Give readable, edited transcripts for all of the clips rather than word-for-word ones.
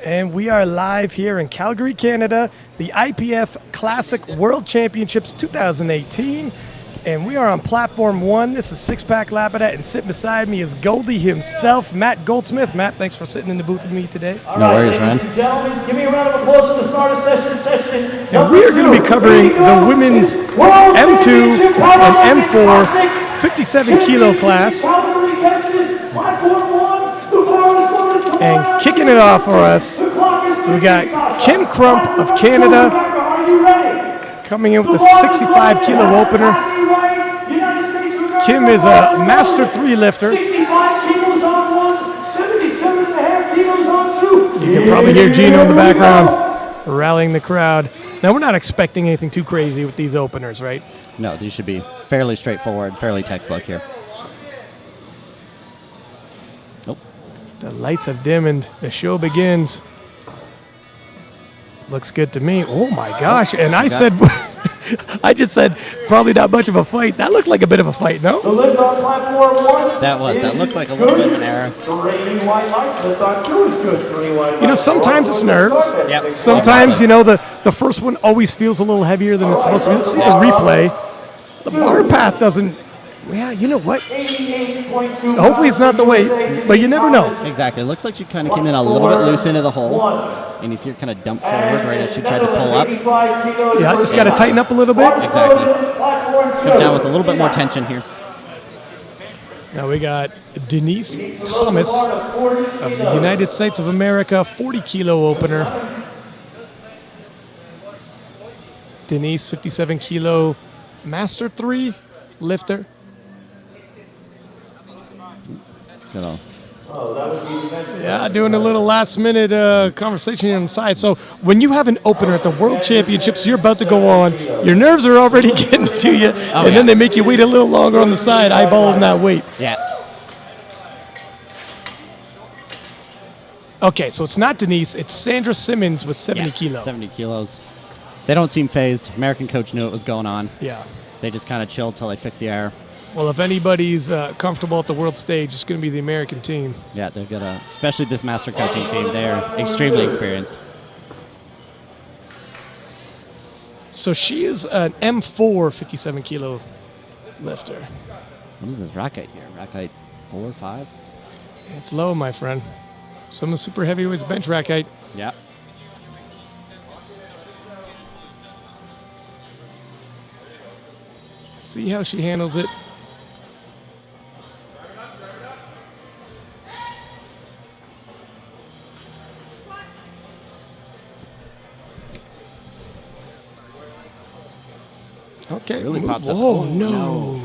And we are live here in Calgary, Canada, the IPF Classic World Championships 2018. And we are on Platform 1. This is Six Pack Lapidat, and sitting beside me is Goldie himself, Matt Goldsmith. Matt, thanks for sitting in the booth with me today. No worries, man. Ladies and gentlemen, give me a round of applause for the start of session. And we are going to be covering the women's M2 and M4 57 kilo class. And kicking it off for us, we got Kim Crump of Canada coming in with a 65 kilo opener. Kim is a Master 3 lifter. 65 kilos on one, 77.5 kilos on two. You can probably hear Gino in the background rallying the crowd. Now, we're not expecting anything too crazy with these openers, right? No, these should be fairly straightforward, fairly textbook here. Nope. The lights have dimmed. The show begins. Looks good to me. Oh my gosh. And I said, I just said probably not much of a fight. That looked like a bit of a fight, no? The lift on platform 1. That looked like a little bit of an error. Green white lights. Lift on 2 is good. Green white lights. You know, sometimes it's nerves. Yep. Sometimes, you know, the first one always feels a little heavier than it's supposed to be. Let's see the replay. The bar path doesn't, yeah, you know what? 88.2. Hopefully it's not the weight, but you never know. Exactly. It looks like she kind of came in a little bit loose into the hole. And you see her kind of dump forward right as she tried to pull up. Yeah, just got to tighten up a little bit. Exactly. Come down with a little bit more tension here. Now we got Denise Thomas of the United States of America, 40 kilo opener. Denise, 57 kilo Master 3 lifter. Hello. Yeah, doing a little last minute conversation here on the side. So when you have an opener at the World Championships, you're about to go on, your nerves are already getting to you, and then they make you wait a little longer on the side, eyeballing that weight. Yeah. Okay, so it's not Denise, it's Sandra Simmons with 70 kilos. 70 kilos. They don't seem phased. American coach knew what was going on. Yeah. They just kind of chilled till they fixed the error. Well, if anybody's comfortable at the world stage, it's going to be the American team. Yeah, they've got especially this master coaching team, they're extremely experienced. So she is an M4 57 kilo lifter. What is this rack height here? Rack height 4 or 5? It's low, my friend. Some of the super heavyweights bench rack height. Yeah. See how she handles it. Okay. Really pops up. Oh, no.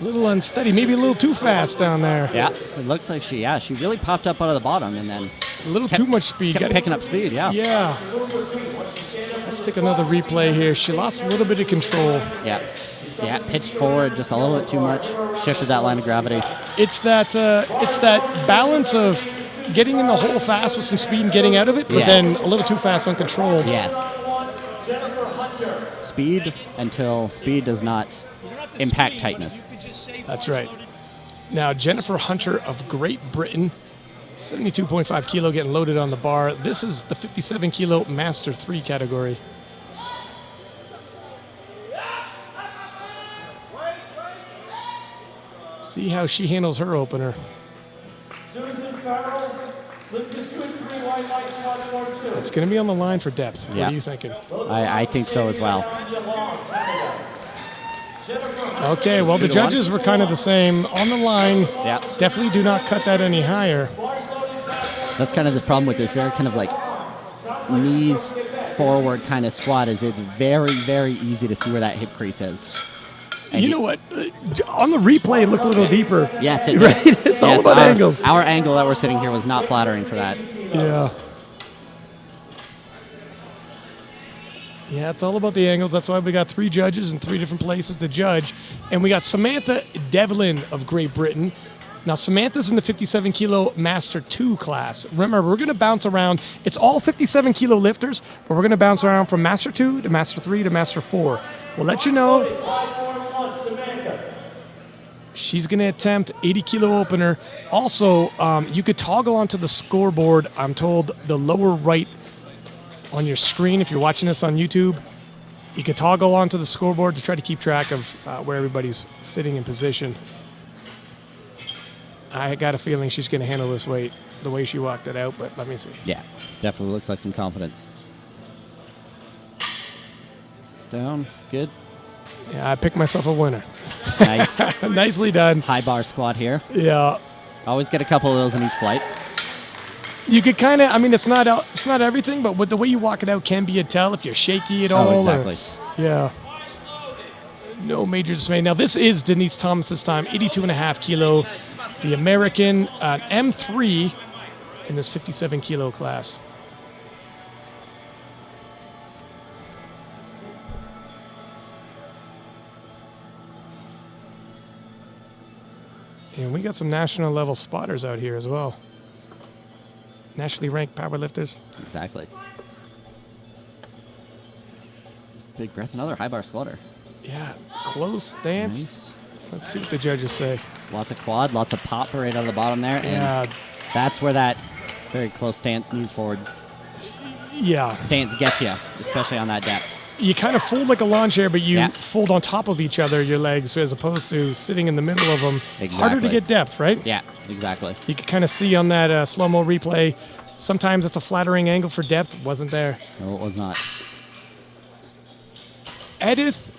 A little unsteady. Maybe a little too fast down there. Yeah, it looks like she really popped up out of the bottom and then A little too much speed. kept picking up speed, yeah. Yeah. Let's take another replay here. She lost a little bit of control. Yeah, pitched forward just a little bit too much, shifted that line of gravity. It's that balance of getting in the hole fast with some speed and getting out of it, but Yes. then a little too fast uncontrolled. Yes. Speed until speed does not impact tightness. That's right. Now, Jennifer Hunter of Great Britain, 72.5 kilo getting loaded on the bar. This is the 57 kilo Master 3 category. See how she handles her opener. Susan Farrell, lift is good. 3 white lights, platform 2. It's going to be on the line for depth. What Yeah. are you thinking? I think so as well. Okay, well, the judges were kind of the same. On the line, Yeah. definitely do not cut that any higher. That's kind of the problem with this very kind of like knees forward kind of squat is it's very, very easy to see where that hip crease is. And You know what? On the replay, it looked a little deeper. Yes, it Right? did. It's all about angles. Our angle that we're sitting here was not flattering for that. Yeah. Yeah, it's all about the angles. That's why we got 3 judges in 3 different places to judge. And we got Samantha Devlin of Great Britain. Now, Samantha's in the 57 kilo Master 2 class. Remember, we're going to bounce around. It's all 57 kilo lifters, but we're going to bounce around from Master 2 to Master 3 to Master 4. We'll let you know. She's going to attempt 80 kilo opener. Also, you could toggle onto the scoreboard. I'm told the lower right on your screen, if you're watching this on YouTube, you could toggle onto the scoreboard to try to keep track of where everybody's sitting in position. I got a feeling she's going to handle this weight the way she walked it out, but let me see. Yeah, definitely looks like some confidence. It's down. Good. Yeah, I picked myself a winner. Nice. Nicely done. High bar squat here. Yeah. Always get a couple of those in each flight. You could kind of, I mean, it's not everything, but with the way you walk it out can be a tell if you're shaky at all. Oh, exactly. Yeah. No major dismay. Now, this is Denise Thomas's time, 82.5 kilo. The American, M3 in this 57 kilo class. And we got some national level spotters out here as well. Nationally ranked powerlifters. Exactly. Big breath. Another high bar squatter. Yeah, close stance. Nice. Let's see what the judges say. Lots of quad, lots of pop right out of the bottom there. Yeah. And that's where that very close stance, knees forward Yeah. stance gets you, especially on that depth. You kind of fold like a lawn chair, but you Yeah. fold on top of each other, your legs, as opposed to sitting in the middle of them. Harder to Exactly. get depth, right? Yeah, exactly. You can kind of see on that slow-mo replay, sometimes it's a flattering angle for depth. It wasn't there. No, it was not. Edith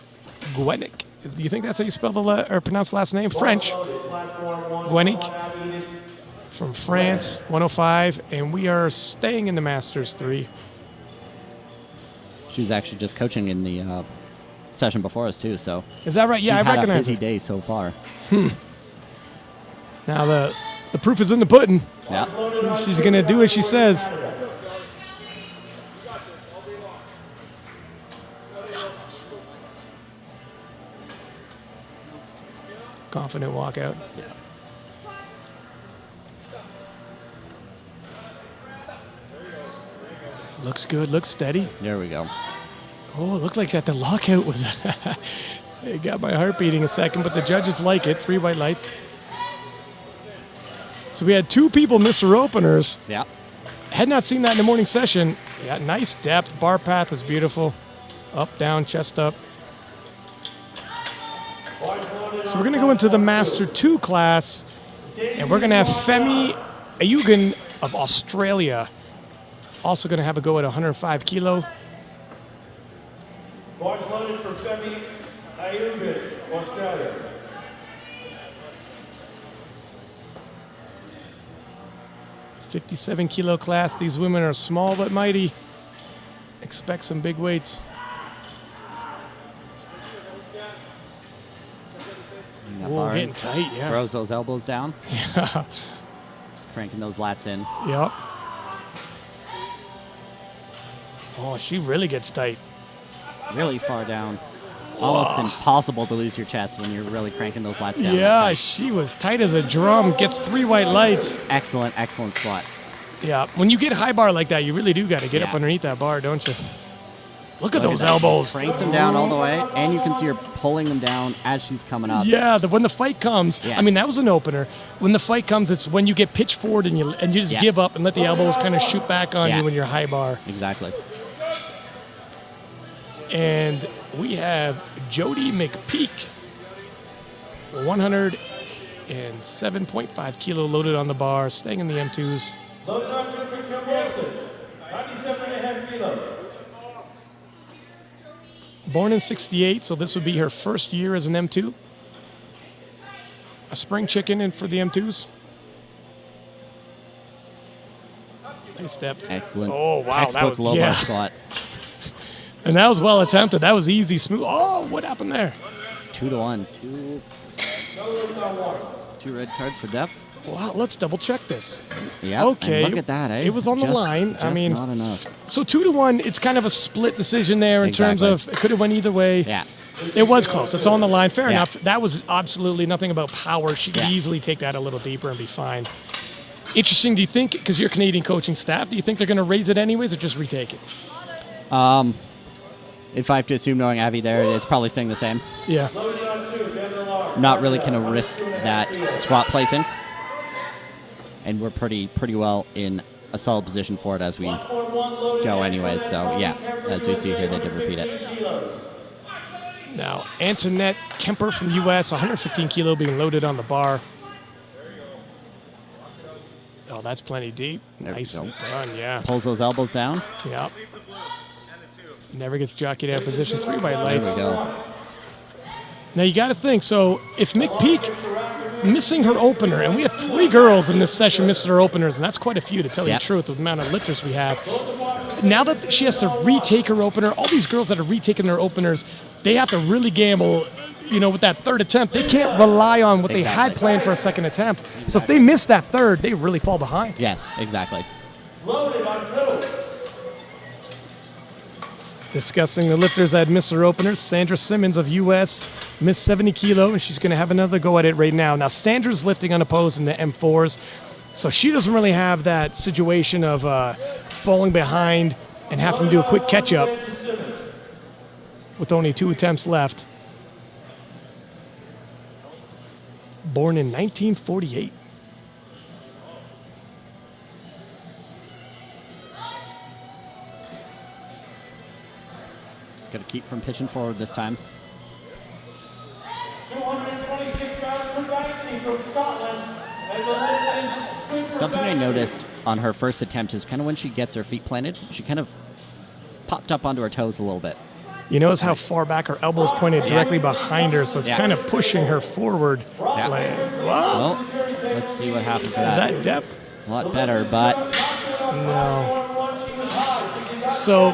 Gwenick. Do you think that's how you spell or pronounce the last name? French. Gwenick from France, 105. And we are staying in the Masters 3. She was actually just coaching in the session before us too, so Is that right? Yeah, she's I had a recognize busy it. day so far. Now the proof is in the pudding. Yeah. She's going to do as she says. Confident walkout. Yeah. Looks good, looks steady. There we go. Oh, it looked like that the lockout was... It got my heart beating a second, but the judges like it. 3 white lights. So we had 2 people miss their openers. Yeah. Had not seen that in the morning session. Yeah, nice depth. Bar path is beautiful. Up, down, chest up. So we're going to go into the Master 2 class, and we're going to have Femi Ayugan of Australia also going to have a go at 105 kilo. Bars loaded for Femi Ayugan, Australia. .57 kilo class. These women are small but mighty. Expect some big weights. And that Whoa, bar getting tight, yeah. throws those elbows down, Yeah. just cranking those lats in. Yep. Oh, she really gets tight. Really far down. Almost impossible to lose your chest when you're really cranking those lats down. Yeah, she was tight as a drum. Gets 3 white lights. Excellent, excellent squat. Yeah, when you get high bar like that, you really do got to get up Yeah. underneath that bar, don't you? Look at Look those that. She elbows. cranks them down all the way, and you can see her pulling them down as she's coming up. Yeah, when the fight comes, Yes. I mean, that was an opener. When the fight comes, it's when you get pitched forward and you just Yeah. give up and let the elbows kind of shoot back on Yeah. you when you're high bar. Exactly. And we have Jody McPeak, 107.5 kilo loaded on the bar, staying in the M2s. Loaded on to Victor Wilson, 97.5 kilos. Born in 68, so this would be her first year as an M2. A spring chicken in for the M2s. Nice step. Excellent. Oh, wow, that Textbook was- low yeah. bar squat. And that was well attempted. That was easy, smooth. Oh, what happened there? 2-1. Two red cards for depth. Wow, let's double check this. Yeah. Okay. Look at that, eh? It was on the line. I Just mean- not enough. So 2-1, it's kind of a split decision there in terms Exactly. of it could have went either way. Yeah. It was close. It's on the line. Fair Yeah. enough. That was absolutely nothing about power. She could Yeah. easily take that a little deeper and be fine. Interesting. Do you think, because you're Canadian coaching staff, do you think they're going to raise it anyways or just retake it? If I have to assume knowing Avi there, it's probably staying the same. Yeah. Loaded on 2, Denver large. Not really going to risk that squat placing. And we're pretty well in a solid position for it as we 1.1 loaded go and anyways. So, yeah, as we see here, they did repeat it. 15 kilos. Now, Antoinette Kemper from U.S., 115 kilo being loaded on the bar. Oh, that's plenty deep. There we Nicely go. done, yeah. Pulls those elbows down. Yep. Never gets jockeyed out of position. 3 by There lights. we go. Now, you got to think, so if Mick Peak missing her opener, and we have 3 girls in this session missing her openers, and that's quite a few, to tell you Yep. the truth, with the amount of lifters we have. Now that she has to retake her opener, all these girls that are retaking their openers, they have to really gamble, with that third attempt. They can't rely on what they had Exactly. planned for a second attempt. So if they miss that third, they really fall behind. Yes, exactly. Loaded on 2. Discussing the lifters that missed their openers, Sandra Simmons of U.S. missed 70 kilo, and she's going to have another go at it right now. Now, Sandra's lifting unopposed in the M4s, so she doesn't really have that situation of falling behind and having to do a quick catch-up with only 2 attempts left. Born in 1948. Just got to keep from pitching forward this time. 226 pounds for Banksy from Scotland. And the lift is Something I noticed on her first attempt is kind of when she gets her feet planted, she kind of popped up onto her toes a little bit. You notice how far back her elbow's pointed directly behind her, so it's Yeah. kind of pushing her forward. Yeah. Like, wow, Well, let's see what happens for is that. that depth? A lot better, but No. So,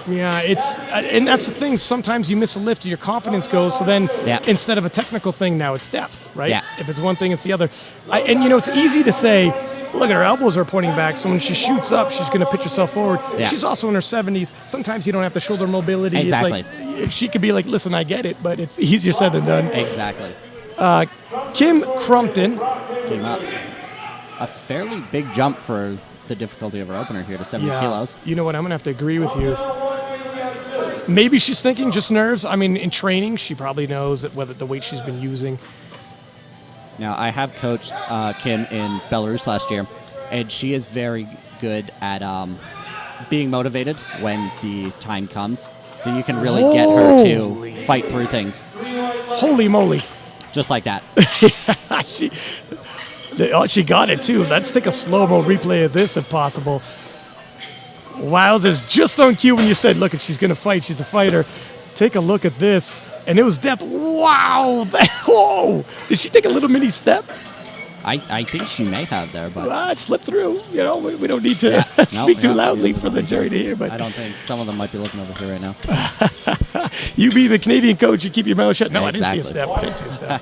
yeah, and that's the thing. Sometimes you miss a lift and your confidence goes. So then, Yeah. instead of a technical thing, now it's depth, right? Yeah. If it's one thing, it's the other. And it's easy to say, look at her elbows are pointing back. So when she shoots up, she's going to pitch herself forward. Yeah. She's also in her 70s. Sometimes you don't have the shoulder mobility. Exactly. It's like, she could be like, listen, I get it, but it's easier said than done. exactly. Kim Crumpton. Came up. A fairly big jump for the difficulty of her opener here to 70 kilos. You know what? I'm going to have to agree with you. Maybe she's thinking just nerves. I mean, in training, she probably knows that whether the weight she's been using. Now, I have coached Kim in Belarus last year, and she is very good at being motivated when the time comes. So you can really get her to fight through things. Holy moly. Just like that. She got it, too. Let's take a slow-mo replay of this, if possible. Wowzers, just on cue when you said, look, if she's going to fight, she's a fighter. Take a look at this. And it was depth. Wow. Whoa. Did she take a little mini step? I think she may have there, but It slipped through. We don't need to speak too loudly for the jury to hear. But I don't think some of them might be looking over here right now. you be the Canadian coach, you keep your mouth shut. No, I Exactly. didn't see a step.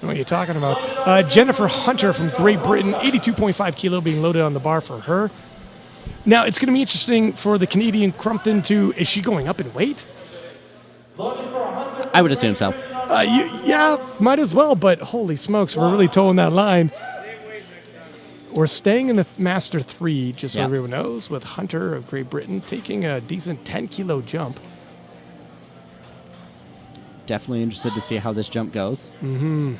What are you talking about? Jennifer Hunter from Great Britain, 82.5 kilo being loaded on the bar for her. Now, it's going to be interesting for the Canadian Crumpton is she going up in weight? I would assume so. Yeah, might as well, but holy smokes, we're really towing that line. We're staying in the Master 3, just so Yeah. everyone knows, with Hunter of Great Britain taking a decent 10-kilo jump. Definitely interested to see how this jump goes. Mm-hmm.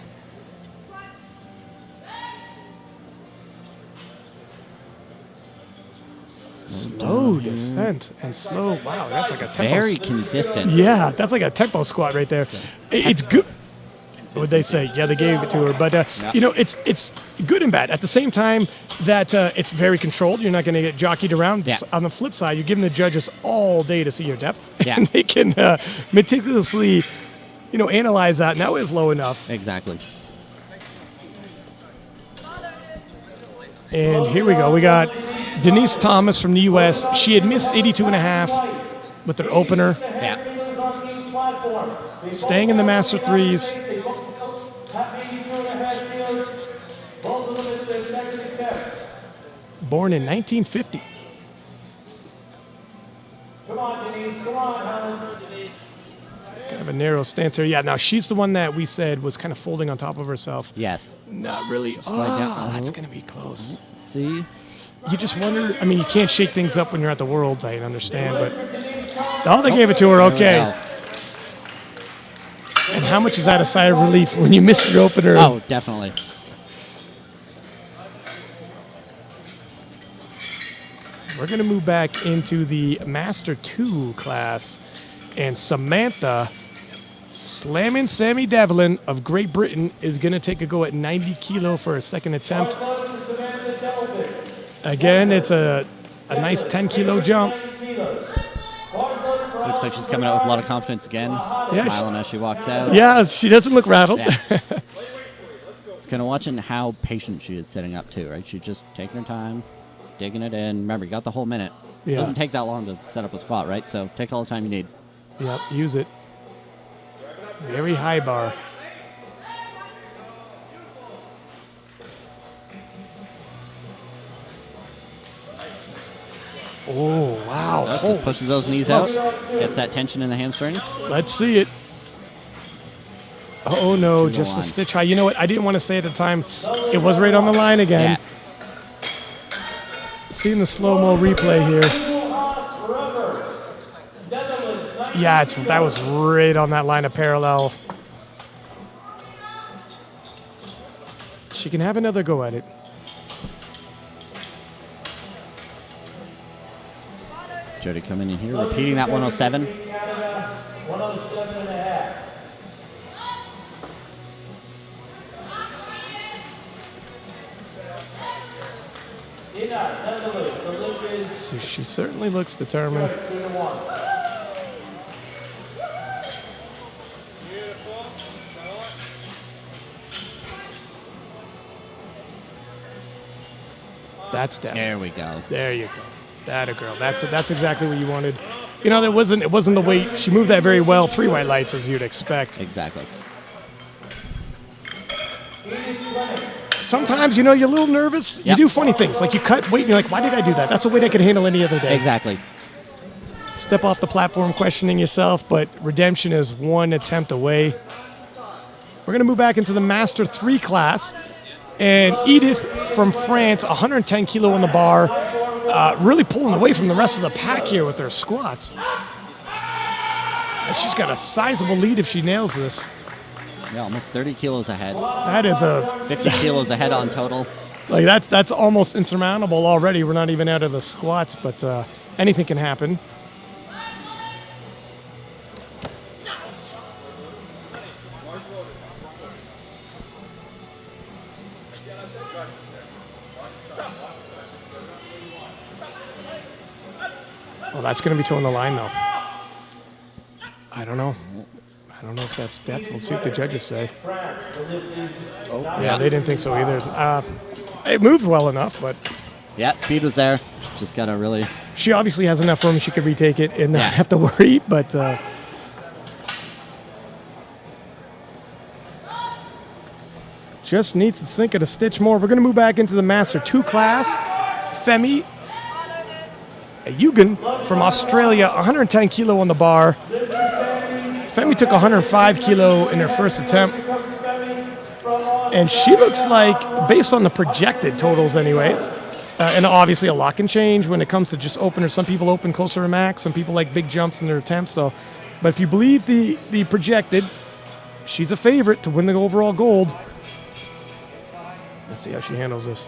Slow descent and slow. Wow, that's like a tempo. Very consistent. Yeah, that's like a tempo squat right there. It's good. What would they say? Yeah, they gave it to her. But, it's good and bad. At the same time that it's very controlled. You're not going to get jockeyed around. Yeah. On the flip side, you're giving the judges all day to see your depth. Yeah. And they can meticulously, analyze that. Now is low enough. Exactly. And here we go. We got Denise Thomas from the U.S. She had missed 82.5 with her opener. Yeah. Staying in the Master 3s. Born in 1950. Come on, Denise. Come on, Helen. Kind of a narrow stance here. Yeah, now she's the one that we said was kind of folding on top of herself. Yes. Not really. slide down. That's going to be close. See? You just wonder, you can't shake things up when you're at the Worlds, I understand, but Oh, they gave it to her. There we Okay. go. And how much is that a sigh of relief when you miss your opener? Oh, definitely. We're going to move back into the Master 2 class. And Samantha slamming Sammy Devlin of Great Britain is going to take a go at 90 kilo for a second attempt. Again, it's a nice 10 kilo jump. Looks like she's coming out with a lot of confidence again. Yeah, Smiling as she walks out. Yeah, she doesn't look rattled. Yeah. It's kind of watching how patient she is setting up too, right? She's just taking her time, digging it in. Remember, you got the whole minute. Yeah. It doesn't take that long to set up a squat, right? So take all the time you need. Yep, use it. Very high bar. Oh, wow. Stuff, Holy just pushes those knees smokes. out, gets that tension in the hamstrings. Let's see it. Oh, no, Go just on. the stitch high. You know what? I didn't want to say at the time. It was right on the line again. Yeah. Seeing the slow-mo replay here. Yeah, that was right on that line of parallel. She can have another go at it. Jody coming in here, repeating that 107. 107 and a half. Netherlands, the lift is So she certainly looks determined. 2-1. That's depth. There we go. There you go. That a girl. That's exactly what you wanted. You know, it wasn't the weight. She moved that very well. 3 white lights as you'd expect. Exactly. Sometimes, you know, you're a little nervous. You Yep. do funny things. Like you cut weight and you're like, why did I do that? That's a weight I could handle any other day. Exactly. Step off the platform questioning yourself, but redemption is one attempt away. We're going to move back into the Master 3 class. And Edith from France, 110 kilo on the bar, really pulling away from the rest of the pack here with their squats. And she's got a sizable lead if she nails this. Yeah, almost 30 kilos ahead. That is 50 kilos ahead on total. like that's almost insurmountable already. We're not even out of the squats, but anything can happen. Well, that's going to be towing the line, though. I don't know. I don't know if that's depth. We'll see what the judges say. Oh, Yeah, they didn't think so either. It moved well enough, but Yeah, speed was there. Just got to really... she obviously has enough room. She could retake it and not Yeah. have to worry, but... just needs to sink it a stitch more. We're going to move back into the Master 2 class. Femi Eugen from Australia, 110 kilo on the bar. Femi took 105 kilo in her first attempt. And she looks like, based on the projected totals anyways, and obviously a lot can change when it comes to just openers. Some people open closer to max. Some people like big jumps in their attempts. So, but if you believe the projected, she's a favorite to win the overall gold. Let's see how she handles this.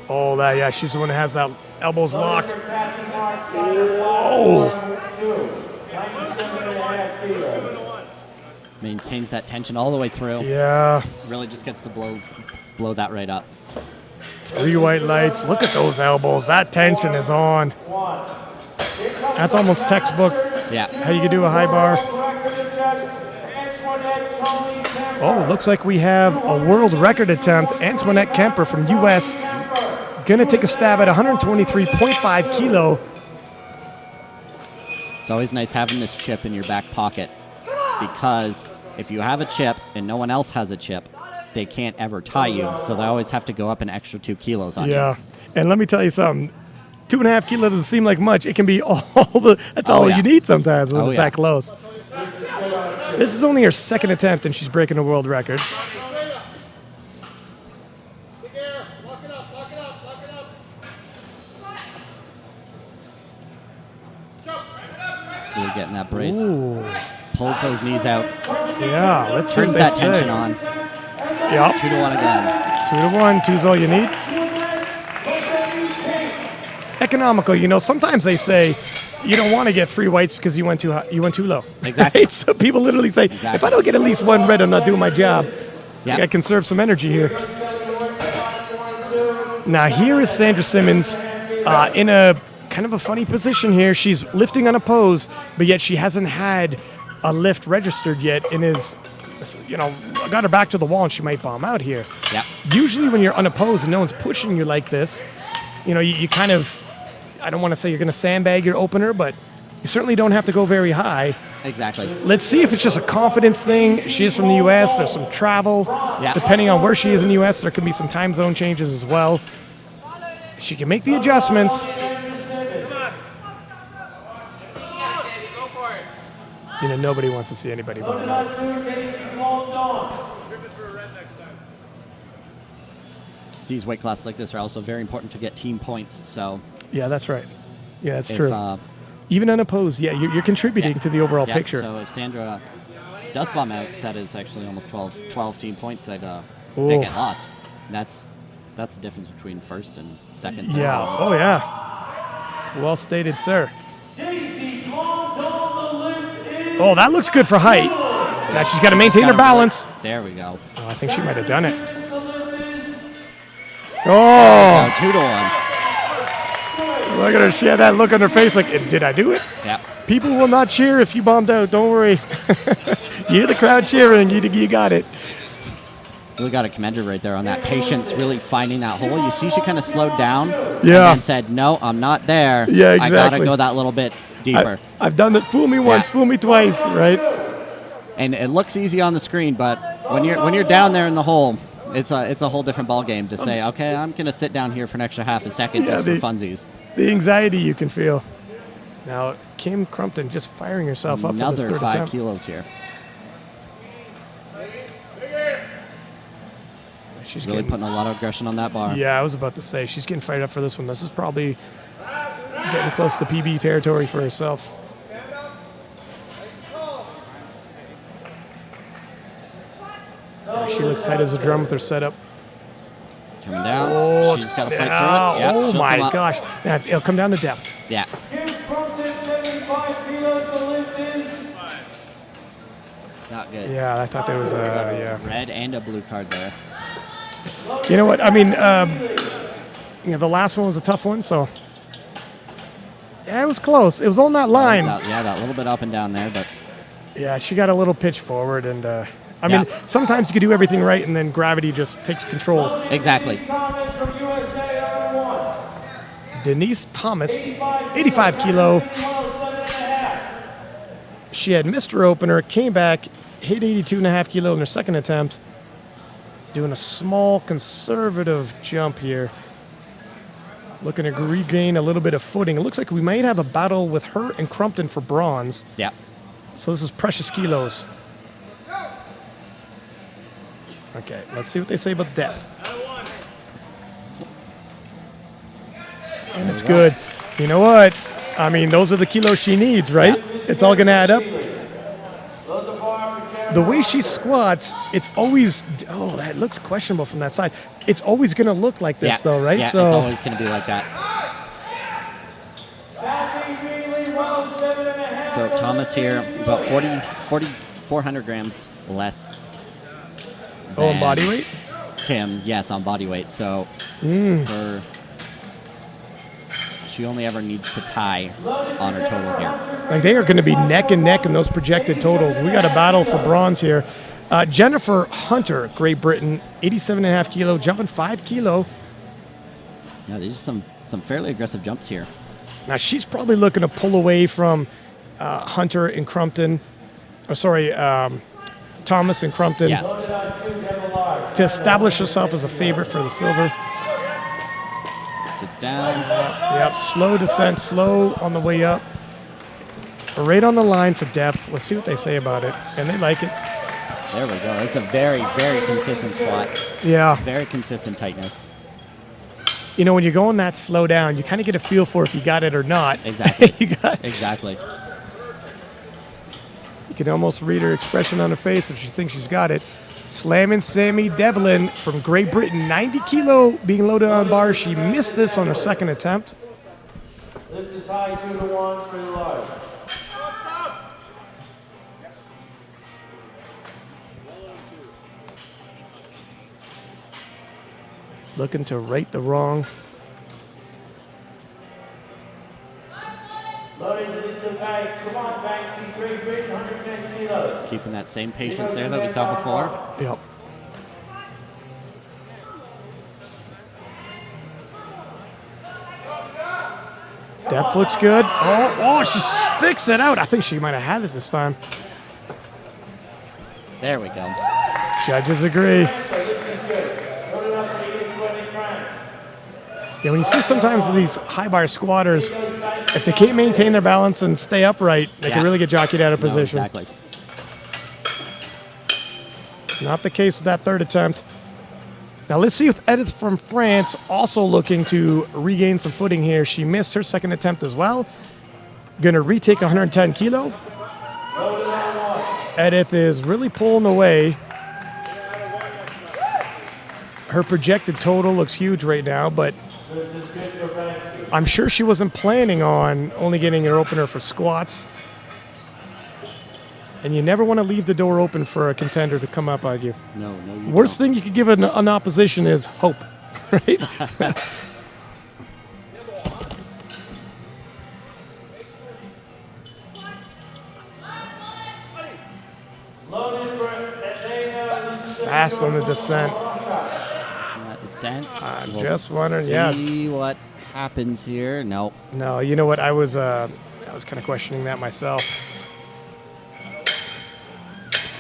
Oh, yeah, she's the one that has that elbows locked. Oh, Maintains that tension all the way through. yeah. Really just gets to blow that right up. 3 white lights. Look at those elbows. That tension is on. That's almost textbook. Yeah. How you can do a high bar. Oh, looks like we have a world record attempt. Antoinette Kemper from U.S. Gonna take a stab at 123.5 kilo. It's always nice having this chip in your back pocket because if you have a chip and no one else has a chip, they can't ever tie you. So they always have to go up an extra 2 kilos on you. Yeah, and let me tell you something. 2.5 kilos doesn't seem like much. It can be that's all yeah. you need sometimes when Oh, it's yeah. that close. This is only her second attempt, and she's breaking a world record. ab brace. Ooh. Pulls those knees out. Yeah, let's see what Turns they that say. tension on. Yep. 2-1 again. 2-1. 2's all you need. Economical. You know, sometimes they say you don't want to get 3 whites because you went too high, you went too low. Exactly. Right? So people literally say, Exactly. if I don't get at least 1 red, I'm not doing my job. Yep. I conserve some energy here. Now here is Sandra Simmons in a kind of a funny position here. She's lifting unopposed, but yet she hasn't had a lift registered yet and is, you know, got her back to the wall and she might bomb out here. Yep. Usually when you're unopposed and no one's pushing you like this, you know, you kind of, I don't want to say you're going to sandbag your opener, but you certainly don't have to go very high. Exactly. Let's see if it's just a confidence thing. She is from the U.S. There's some travel. Yeah. Depending on where she is in the U.S., there can be some time zone changes as well. She can make the adjustments. You know, nobody wants to see anybody bomb out. These weight classes like this are also very important to get team points. So Yeah, that's right. Yeah, that's if, true. Even unopposed, yeah, you're contributing to the overall yeah, picture. So if Sandra does bomb out, that is actually almost 12 team points that Ooh. get lost. And that's the difference between first and second. Yeah. Oh, yeah. Well stated, sir. Oh, that looks good for height. Now she's got to maintain her balance. There we go. Oh, I think she might have done it. Oh, 2-1. look at her. She had that look on her face like, did I do it? Yeah. People will not cheer if you bombed out. Don't worry. You hear the crowd cheering. You got it. Really got to commend her right there on that patience, really finding that hole. You see she kind of slowed down Yeah. and then said, no, I'm not there. Yeah, I got to exactly. go that little bit deeper. I've done it. Fool me once, Yeah. fool me twice, right? And it looks easy on the screen, but when you're down there in the hole, it's a whole different ball game to say, okay, I'm going to sit down here for an extra half a second Yeah, just for funsies. The anxiety you can feel. Now, Kim Crumpton just firing herself up for this Another third 5 attempt. kilos here. She's Really getting, putting a lot of aggression on that bar. yeah, I was about to say, she's getting fired up for this one. This is probably getting close to PB territory for herself. She looks tight as a drum with her setup. Coming down. Oh, She's got to fight yeah, through it. Yeah, oh she'll my come up. gosh. Now, it'll come down to depth. Yeah. Kim Crumpton, 75 kilos, the lift is Not good. Yeah, I thought there was a, yeah. Red and a blue card there. You know what? I mean, you know, the last one was a tough one, so. Yeah, it was close. It was on that line. Yeah, that little bit up and down there, but Yeah, she got a little pitch forward, and I Yeah. mean, sometimes you can do everything right, and then gravity just takes control. exactly. Thomas from USA, number 1. Denise Thomas, 85 kilo. 7.5. She had missed her opener, came back, hit 82.5 kilo in her second attempt. Doing a small conservative jump here. Looking to regain a little bit of footing. It looks like we might have a battle with her and Crumpton for bronze. Yeah. So this is precious kilos. Okay, let's see what they say about depth. And it's good. You know what? I mean, those are the kilos she needs, right? Yeah. It's all going to add up. The way she squats, it's always, oh, that looks questionable from that side. It's always going to look like this, Yeah. though, right? Yeah, So it's always going to be like that. So Thomas here, about 400 grams less. Oh, and than body weight? Kim, yes, on body weight. So she only ever needs to tie on her total here. Like they are going to be neck and neck in those projected totals. We got a battle for bronze here. Jennifer Hunter, Great Britain, 87.5 kilo, jumping 5 kilo. Yeah, these are some fairly aggressive jumps here. Now she's probably looking to pull away from Hunter and Crumpton, Thomas and Crumpton, Yes. to establish herself as a favorite for the silver. Sits down. Yep, slow descent, slow on the way up. Right on the line for depth. Let's see what they say about it. And they like it. There we go. It's a very, very consistent squat. Yeah. Very consistent tightness. You know, when you're going that slow down, you kind of get a feel for if you got it or not. Exactly. You got Exactly. can almost read her expression on her face if she thinks she's got it. Slamming Sammy Devlin from Great Britain, 90 kilo being loaded on bar. She missed this on her second attempt. Lift is high, 2 to 1, 3 large. Looking to right the wrong. Loading the Banks. Come on, Banks. He's Great Britain, 110 kilos. Keeping that same patience there that we saw before. Yep. Depth looks good. Oh, she sticks it out. I think she might have had it this time. There we go. Judges agree. Yeah, when you see sometimes these high bar squatters, if they can't maintain their balance and stay upright, they can really get jockeyed out of position. No, exactly. Not the case with that third attempt. Now let's see if Edith from France also looking to regain some footing here. She missed her second attempt as well. Gonna retake 110 kilo. Edith is really pulling away. Her projected total looks huge right now, but I'm sure she wasn't planning on only getting her opener for squats. And you never want to leave the door open for a contender to come up on you. No, you Worst don't. thing you could give an opposition is hope, right? Fast on the descent. That descent. I'm We'll just wondering, yeah. See what happens here. No. No, you know what? I was kind of questioning that myself.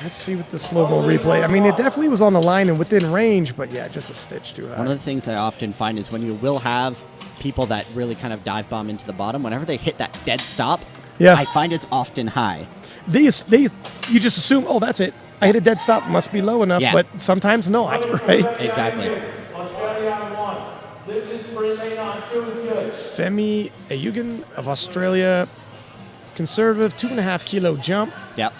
Let's see with the slow-mo replay. I mean, it definitely was on the line and within range, but yeah, just a stitch too high. One of the things I often find is when you will have people that really kind of dive bomb into the bottom, whenever they hit that dead stop, Yeah. I find it's often high. These, you just assume, oh, that's it. I hit a dead stop, must be low enough, Yeah. but sometimes not, right? Exactly. Australia on 1. Lift is for lane on 2 is good. Femi Ayugan of Australia, conservative 2.5 kilo jump, Yep.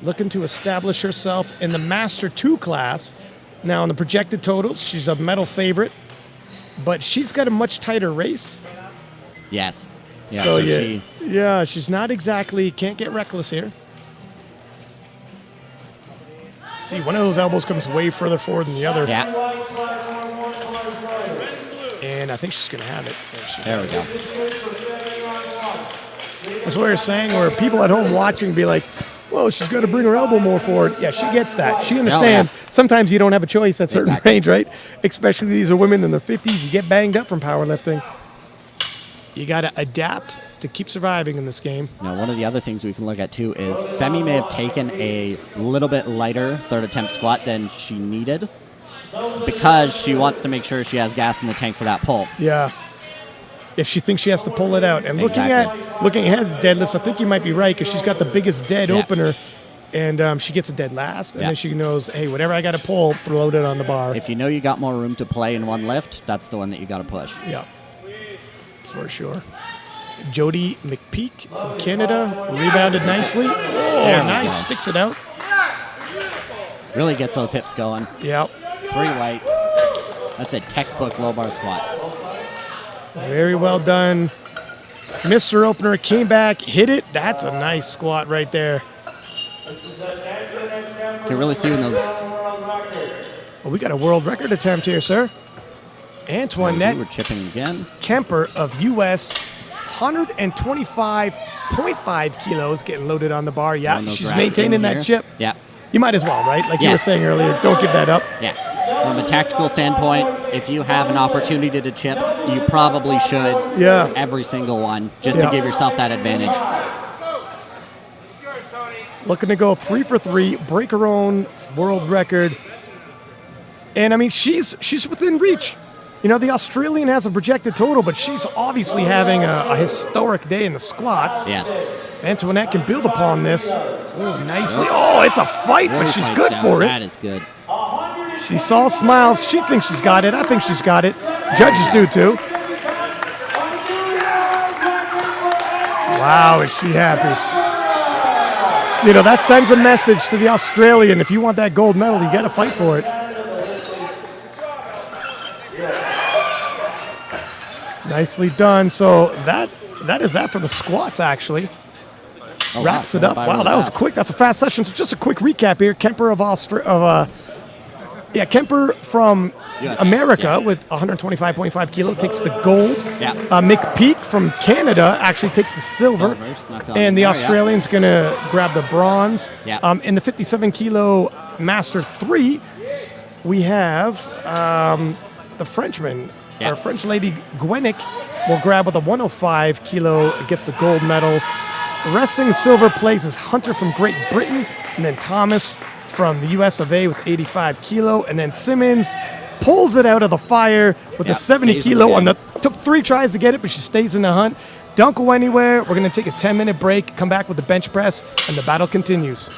looking to establish herself in the Master 2 class. Now, in the projected totals, she's a medal favorite, but she's got a much tighter race. Yes. Yeah, so she, yeah, she's not exactly, can't get reckless here. See, one of those elbows comes way further forward than the other. yeah. And I think she's going to have it. There we go. That's what you're saying, where people at home watching be like, well, she's got to bring her elbow more forward. Yeah, she gets that. She understands. Sometimes you don't have a choice at certain range, right? Especially these are women in their 50s. You get banged up from powerlifting. You got to adapt to keep surviving in this game. Now, one of the other things we can look at, too, is Femi may have taken a little bit lighter third attempt squat than she needed because she wants to make sure she has gas in the tank for that pull. Yeah. If she thinks she has to pull it out. And looking ahead at the deadlifts, I think you might be right because she's got the biggest dead opener, and she gets a dead last, and then she knows, hey, whatever I got to pull, throw it on the bar. If you know you got more room to play in one lift, that's the one that you got to push. Yeah, for sure. Jody McPeak from Canada rebounded nicely. Oh, nice. Sticks it out. Really gets those hips going. Yeah. 3 weights. That's a textbook low bar squat. Very well done. Missed her opener, came back, hit it. That's a nice squat right there. You can really see when those... Well, we got a world record attempt here, sir. Antoinette We're chipping again. Kemper of U.S. 125.5 kilos getting loaded on the bar. Yeah, she's racks maintaining in that here. chip. Yeah. You might as well, right? Like you Yeah. were saying earlier, don't give that up. Yeah. From a tactical standpoint, if you have an opportunity to chip, you probably should. Yeah. Every single one, just to give yourself that advantage. Looking to go 3 for 3, break her own world record. And I mean, she's within reach. You know, the Australian has a projected total, but she's obviously having a historic day in the squats. Yes. If Antoinette can build upon this nicely. Oh, it's a fight, but she's good for it. That is good. She saw smiles. She thinks she's got it. I think she's got it. Judges do too. Wow, is she happy. You know, that sends a message to the Australian. If you want that gold medal, you got to fight for it. Nicely done. So that is that for the squats, actually. Oh, Wraps wow, it up. by Wow, really that was fast. quick. That's a fast session. So just a quick recap here. Kemper Kemper from USA, America yeah. with 125.5 kilo takes the gold. Yeah. McPeak from Canada actually takes the silver. Silver, snuck on And the there, yeah. Australian's going to grab the bronze. Yeah. In the 57 kilo Master 3, we have the Frenchman, Yeah. our French lady Gwenick will grab with a 105 kilo, gets the gold medal. Resting silver place is Hunter from Great Britain, and then Thomas from the US of A with 85 kilo, and then Simmons pulls it out of the fire with the Yep, 70 stays in kilo the on game. took 3 tries to get it, but she stays in the hunt. Don't go anywhere. We're going to take a 10-minute break, come back with the bench press, and the battle continues.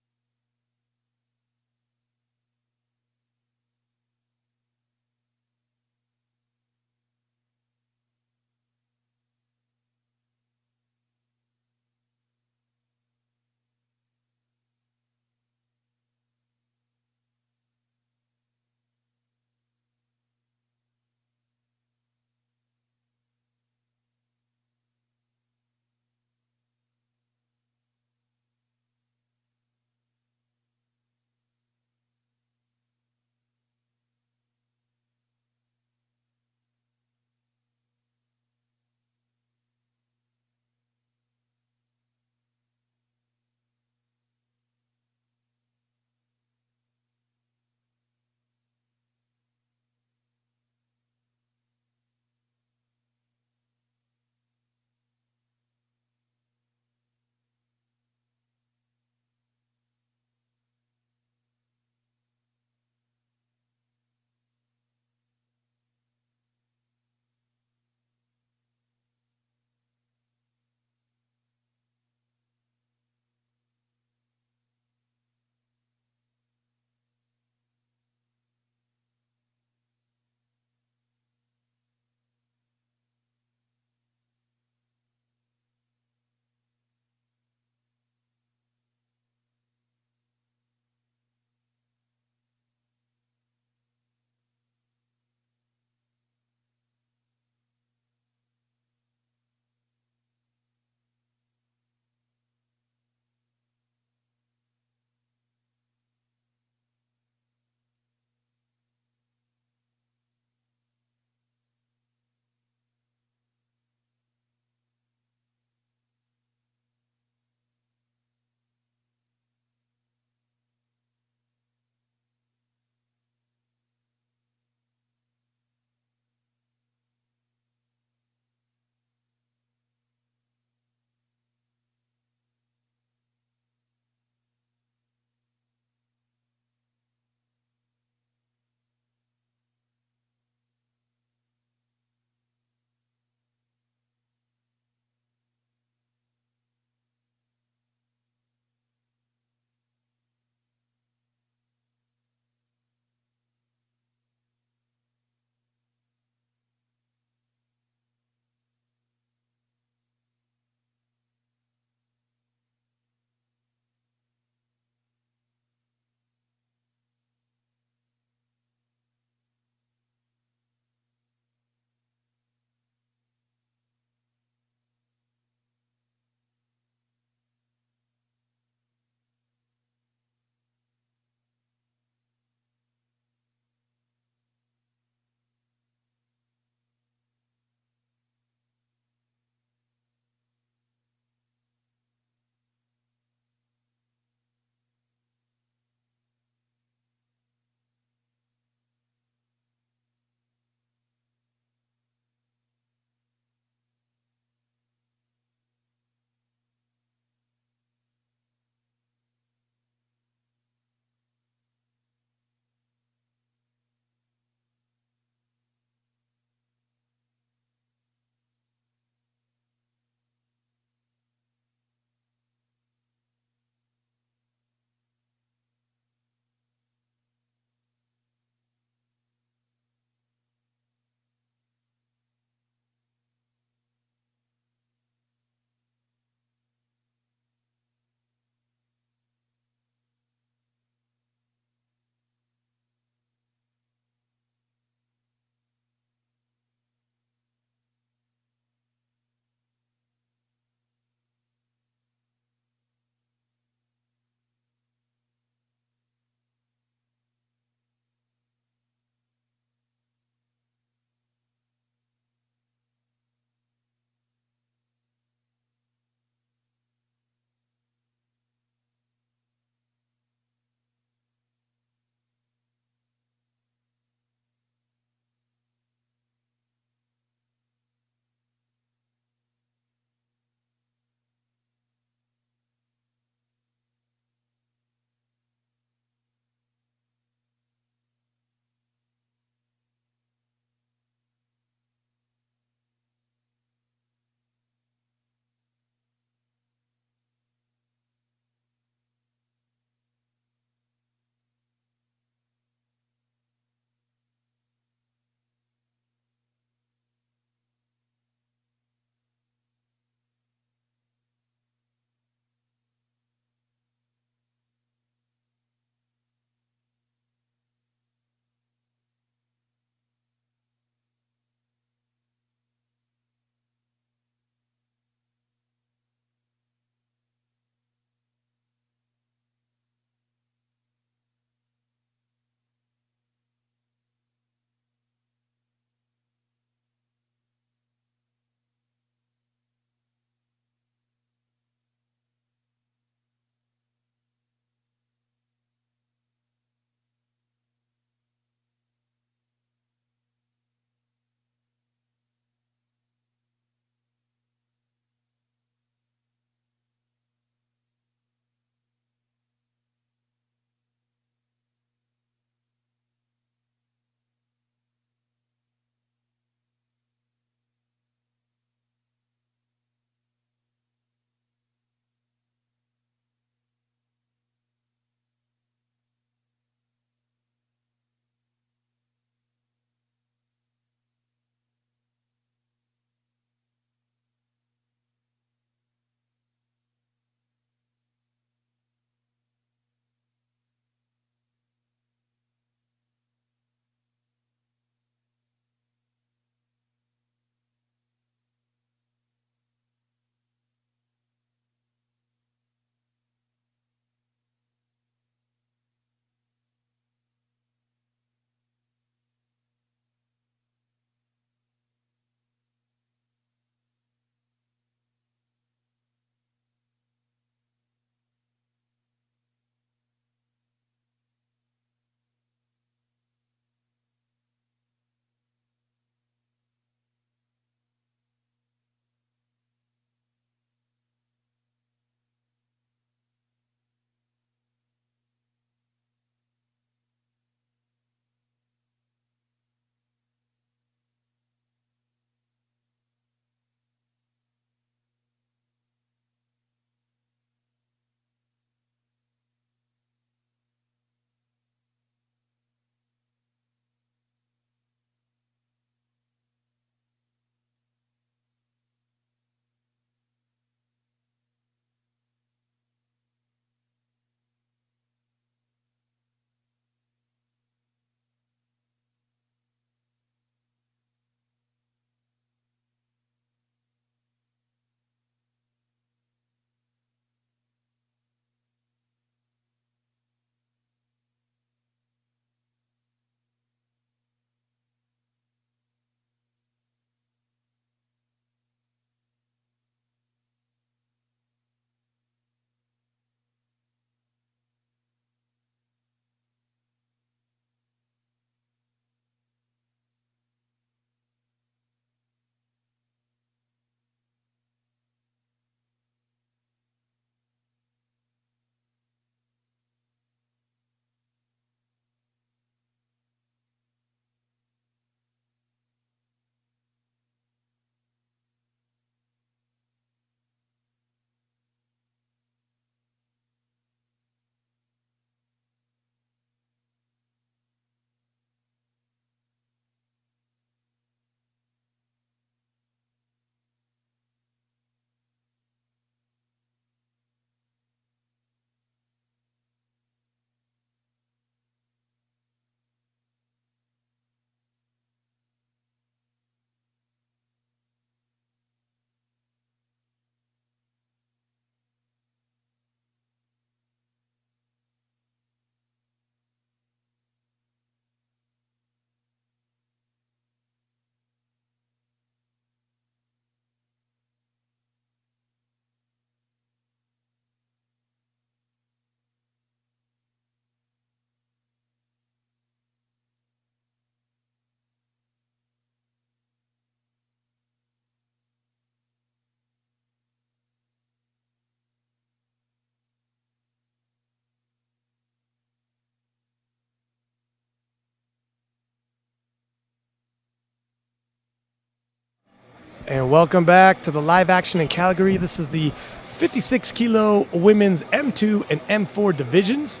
And welcome back to the live action in Calgary. This is the 56 kilo women's M2 and M4 divisions.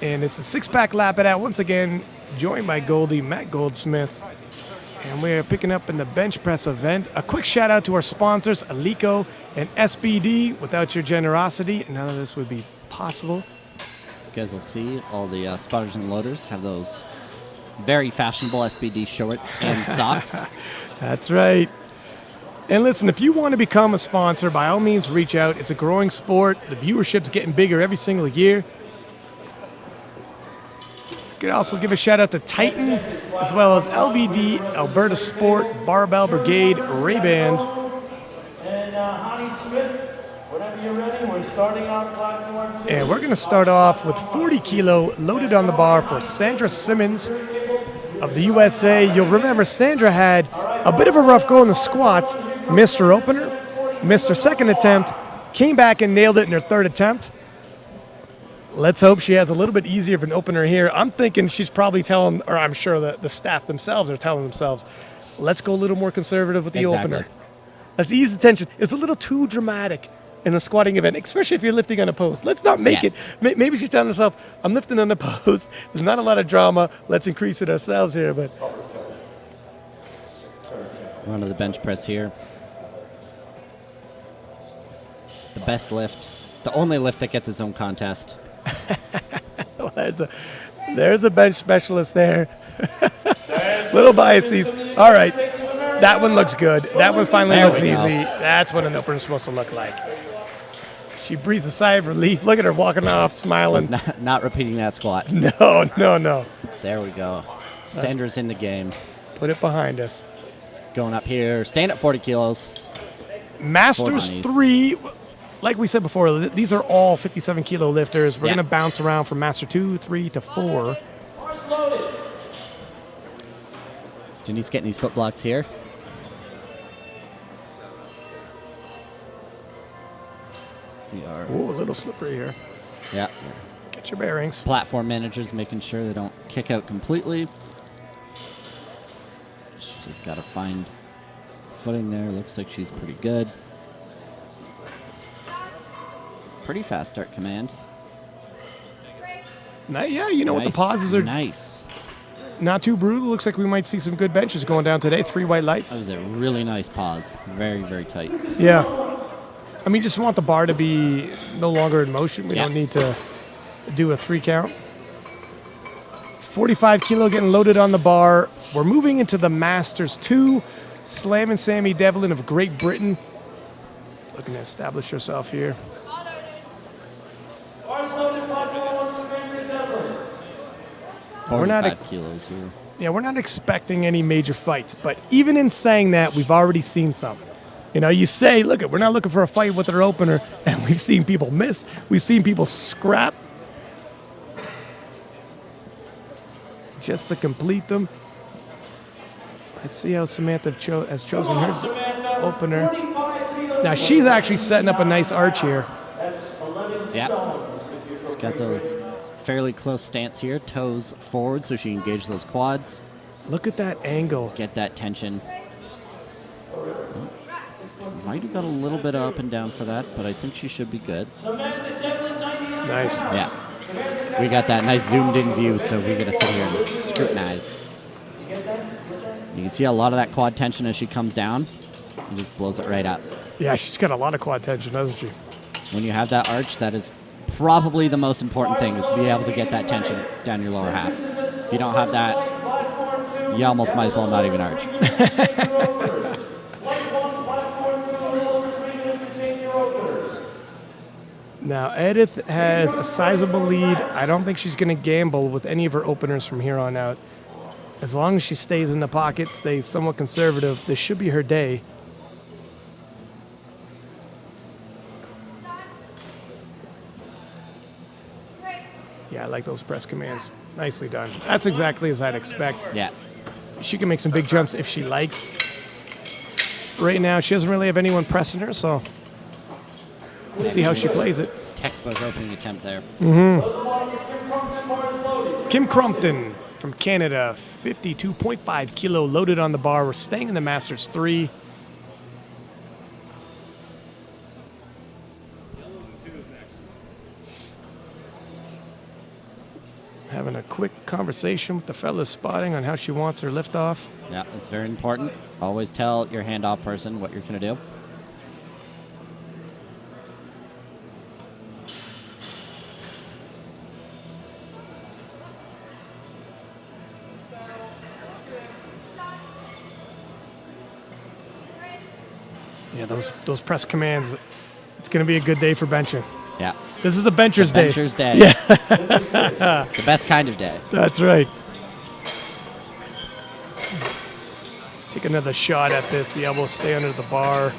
And it's a six-pack lap it out once again, joined by Goldie, Matt Goldsmith. And we're picking up in the bench press event. A quick shout out to our sponsors, Alico and SBD. Without your generosity, none of this would be possible. You guys will see all the spotters and loaders have those very fashionable SBD shorts and socks. That's right. And listen, if you want to become a sponsor, by all means, reach out. It's a growing sport. The viewership's getting bigger every single year. You could also give a shout out to Titan, as well as LBD, Alberta Sport, Barbell Brigade, Ray-Band. And Honey Smith, whenever you're ready, we're starting on platform 2. And we're going to start off with 40 kilo loaded on the bar for Sandra Simmons of the USA. You'll remember Sandra had a bit of a rough go in the squats, missed her opener, missed her second attempt, came back and nailed it in her third attempt. Let's hope she has a little bit easier of an opener here. I'm thinking she's probably telling, or I'm sure the staff themselves are telling themselves, let's go a little more conservative with the opener. Let's ease the tension. It's a little too dramatic in the squatting event, especially if you're lifting on a post. Let's not make it. Maybe she's telling herself, I'm lifting on the post. There's not a lot of drama. Let's increase it ourselves here. But Run to the bench press here. The best lift. The only lift that gets its own contest. well, there's a bench specialist there. Little biases. All right. That one looks good. That one finally looks easy. That's what an opener is supposed to look like. She breathes a sigh of relief. Look at her walking off, smiling. Not repeating that squat. No. There we go. Sandra's in the game. Put it behind us. Going up here. Staying at 40 kilos. Masters 3. Like we said before, these are all 57 kilo lifters. We're going to bounce around from Master 2, 3 to 4. Jenny's getting these foot blocks here. Ooh, a little slippery here. Yeah. Get your bearings. Platform managers making sure they don't kick out completely. She's just got to find footing there. Looks like she's pretty good. Pretty fast start command. Yeah, you know what, the pauses are nice. Not too brutal. Looks like we might see some good benches going down today. 3 white lights. That was a really nice pause. Very, very tight. Yeah. I mean, just want the bar to be no longer in motion. We don't need to do a 3 count. 45 kilo getting loaded on the bar. We're moving into the Masters 2. Slam and Sammy Devlin of Great Britain. Looking to establish herself here. We're not kilos here. Yeah, we're not expecting any major fights, but even in saying that, we've already seen some. You know, you say, look, we're not looking for a fight with our opener, and we've seen people miss. We've seen people scrap just to complete them. Let's see how Samantha has chosen her opener. Now, she's actually setting up a nice arch here. Yeah. She's got those fairly close stance here, toes forward so she can engage those quads. Look at that angle. Get that tension. Might have got a little bit of up and down for that, but I think she should be good. Nice. Yeah. We got that nice zoomed in view, so we got to sit here and scrutinize. You can see a lot of that quad tension as she comes down. And just blows it right up. Yeah, she's got a lot of quad tension, doesn't she? When you have that arch, that is probably the most important thing, is to be able to get that tension down your lower half. If you don't have that, you almost might as well not even arch. Now, Edith has a sizable lead. I don't think she's going to gamble with any of her openers from here on out. As long as she stays in the pocket, stays somewhat conservative, this should be her day. Yeah, I like those press commands. Nicely done. That's exactly as I'd expect. Yeah. She can make some big jumps if she likes. Right now, she doesn't really have anyone pressing her, so we'll see how she plays it. Textbook opening attempt there. Kim Crumpton from Canada, 52.5 kilo loaded on the bar. We're staying in the Masters 3. Having a quick conversation with the fellas spotting on how she wants her lift off. Yeah, it's very important. Always tell your handoff person what you're going to do. Yeah, those press commands. It's going to be a good day for benching. Yeah. This is a bencher's day. Bencher's day. Yeah. The best kind of day. That's right. Take another shot at this. The elbows stay under the bar.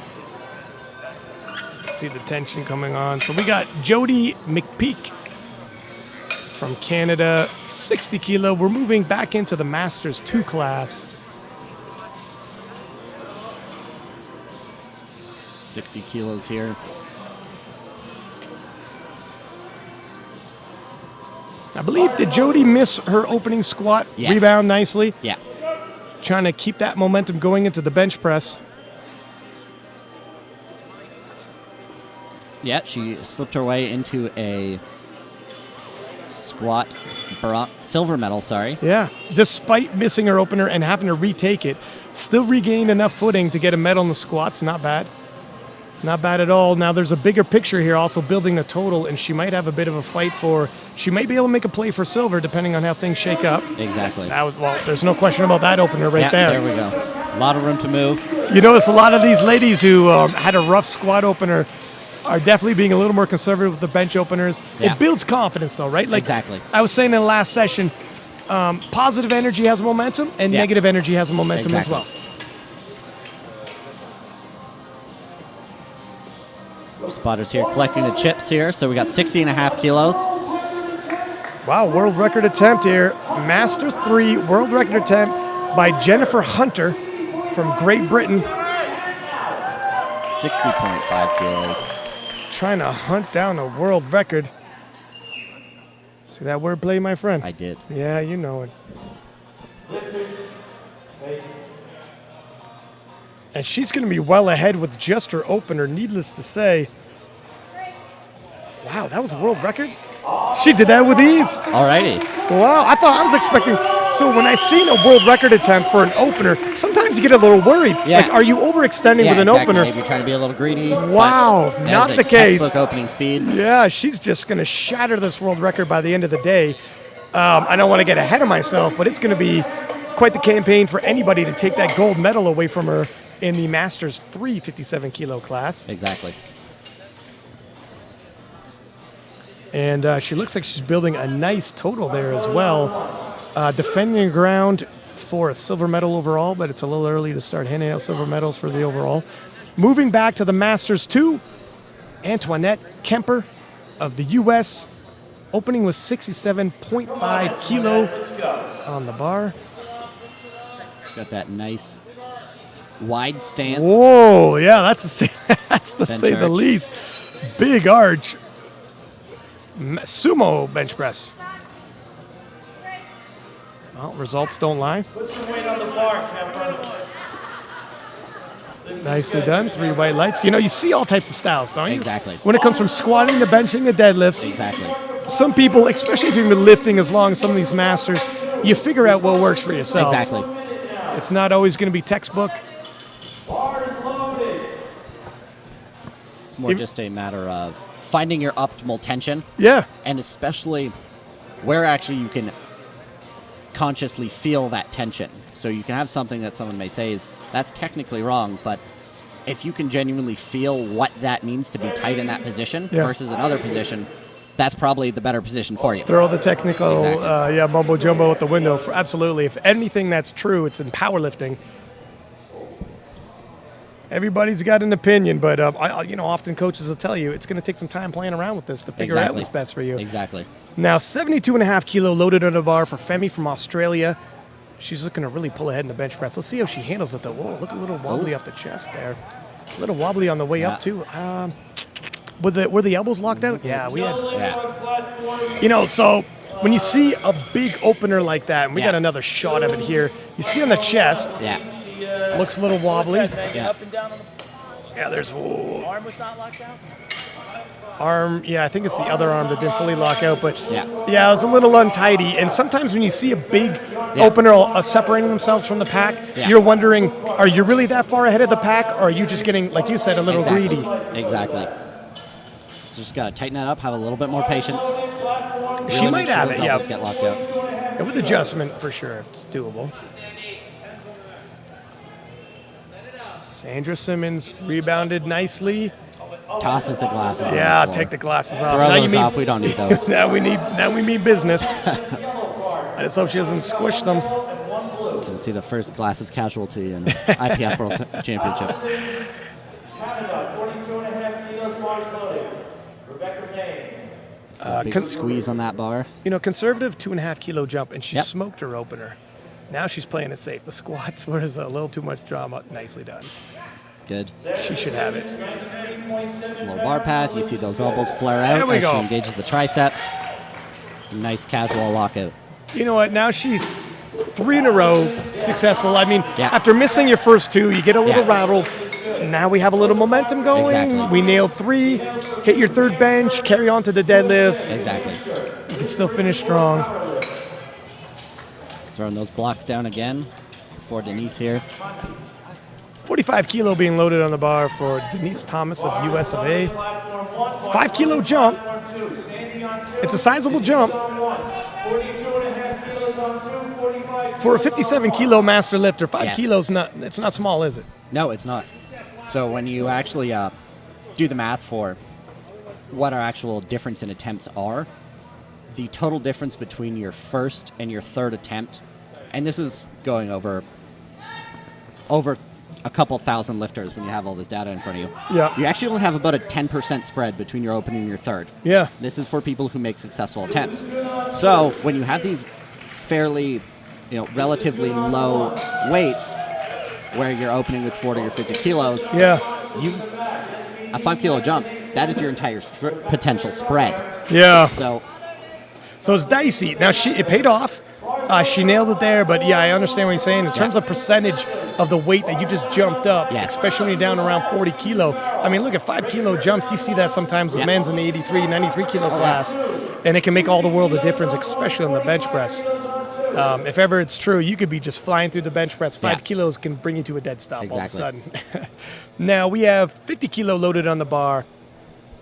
See the tension coming on. So we got Jody McPeak from Canada, 60 kilo. We're moving back into the Masters 2 class. 60 kilos here. I believe, did Jody miss her opening squat? Yes. Rebound nicely? Yeah. Trying to keep that momentum going into the bench press. Yeah, she slipped her way into a squat silver medal, sorry. Yeah, despite missing her opener and having to retake it, still regained enough footing to get a medal in the squats. Not bad. Not bad at all. Now there's a bigger picture here also building the total, and she might have a bit of a fight for, she might be able to make a play for silver depending on how things shake up. Exactly. That was, well, there's no question about that opener right there. There we go. A lot of room to move. You notice a lot of these ladies who had a rough squat opener are definitely being a little more conservative with the bench openers. Yeah. It builds confidence though, right? Like Exactly. I was saying in the last session, positive energy has momentum and Yeah. negative energy has momentum Exactly. as well. Spotters here collecting the chips here. So we got 60.5 kilos. Wow, world record attempt here. Masters 3 world record attempt by Jennifer Hunter from Great Britain. 60.5 kilos. Trying to hunt down a world record. See that wordplay, my friend? I did. Yeah, you know it. And she's going to be well ahead with just her opener, needless to say. Wow, that was a world record? She did that with ease. Alrighty. Wow, I was expecting. So when I seen a world record attempt for an opener, sometimes you get a little worried. Yeah. Like, are you overextending Yeah, with an exactly. opener? Maybe you're trying to be a little greedy. Wow, but not there's the a case. textbook opening speed. Yeah, she's just going to shatter this world record by the end of the day. I don't want to get ahead of myself, but it's going to be quite the campaign for anybody to take that gold medal away from her in the Masters 3 57 kilo class. Exactly. And she looks like she's building a nice total there as well. Defending ground for a silver medal overall, but it's a little early to start handing out silver medals for the overall. Moving back to the Masters 2, Antoinette Kemper of the U.S. opening with 67.5 kilo on the bar. Got that nice wide stance. Whoa, yeah, that's to say, that's to Bench say the arch. least. Big arch. Sumo bench press. Well, results don't lie. Put some weight on the bar, Kemper. Nicely done. 3 white lights. You know, you see all types of styles, don't you? Exactly. When it comes from squatting to benching to deadlifts, Exactly. some people, especially if you've been lifting as long as some of these masters, you figure out what works for yourself. Exactly. It's not always going to be textbook. Bar is loaded. It's more just a matter of finding your optimal tension, Yeah. and especially where actually you can consciously feel that tension. So you can have something that someone may say is, that's technically wrong, but if you can genuinely feel what that means to be tight in that position Yeah. versus another position, that's probably the better position for you. Throw the technical, Exactly. mumbo jumbo out the window. Absolutely. If anything that's true, it's in powerlifting. Everybody's got an opinion, but often coaches will tell you it's going to take some time playing around with this to figure out Exactly. what's best for you. Exactly. Now, 72.5 kilo loaded on the bar for Femi from Australia. She's looking to really pull ahead in the bench press. Let's see how she handles it, though. Whoa, look a little wobbly off the chest there. A little wobbly on the way up, too. Were the elbows locked out? Yeah, we had. Yeah. So when you see a big opener like that, and we Yeah. got another shot of it here, you see on the chest, Yeah. looks a little wobbly. Yeah. Up and down on Yeah, there's. Whoa. the arm was not locked out? arm. Yeah, I think it's the other arm that didn't fully lock out. But Yeah. it was a little untidy. And sometimes when you see a big opener separating themselves from the pack, Yeah. you're wondering, are you really that far ahead of the pack, or are you just getting, like you said, a little Exactly. greedy? Exactly. So just got to tighten that up, have a little bit more patience. She Really might make sure have those it, yeah. elbows get locked out. And with adjustment, for sure, it's doable. Sandra Simmons rebounded nicely. Tosses the glasses on Yeah, the floor. take the glasses off. Throw Now those off. We don't need those. now we mean business. I just hope she doesn't squish them. You can see the first glasses casualty in IPF World Championship. Canada, 42.5 kilos bars loaded. Rebecca May. It's a big squeeze on that bar. You know, conservative 2.5 kilo jump, and she Yep. smoked her opener. Now she's playing it safe. The squats was a little too much drama. Nicely done. Good. She should have it. Low bar pass. You see those elbows flare out There we as go. she engages the triceps. Nice casual lockout. You know what? Now she's 3 in a row successful. I mean, Yeah. after missing your first 2, you get a little Yeah. rattled. Now we have a little momentum going. Exactly. We nailed 3. Hit your 3rd bench. Carry on to the deadlifts. Exactly. You can still finish strong. Throwing those blocks down again for Denise here. 45 kilo being loaded on the bar for Denise Thomas of US of A. 5 kilo jump. It's a sizable jump. 42.5 kilos on 2, 45 For a 57 kilo master lifter, 5 Yes. kilos, it's not small, is it? No, it's not. So when you actually do the math for what our actual difference in attempts are, the total difference between your first and your third attempt, and this is going over a couple thousand lifters when you have all this data in front of you. Yeah. You actually only have about a 10% spread between your opening and your third. Yeah. This is for people who make successful attempts. So when you have these fairly, relatively low weights, where you're opening with 40 or 50 kilos, Yeah. a 5 kilo jump, that is your entire potential spread. Yeah. So So it's dicey. Now, it paid off. She nailed it there, but yeah, I understand what you're saying. In terms of percentage of the weight that you just jumped up, Yeah. especially when you're down around 40 kilo. I mean, look at 5 kilo jumps. You see that sometimes with Yeah. men's in the 83, 93 kilo class, and it can make all the world of difference, especially on the bench press. If ever it's true, you could be just flying through the bench press. 5 Yeah. kilos can bring you to a dead stop all of a Exactly. sudden. Now we have 50 kilo loaded on the bar.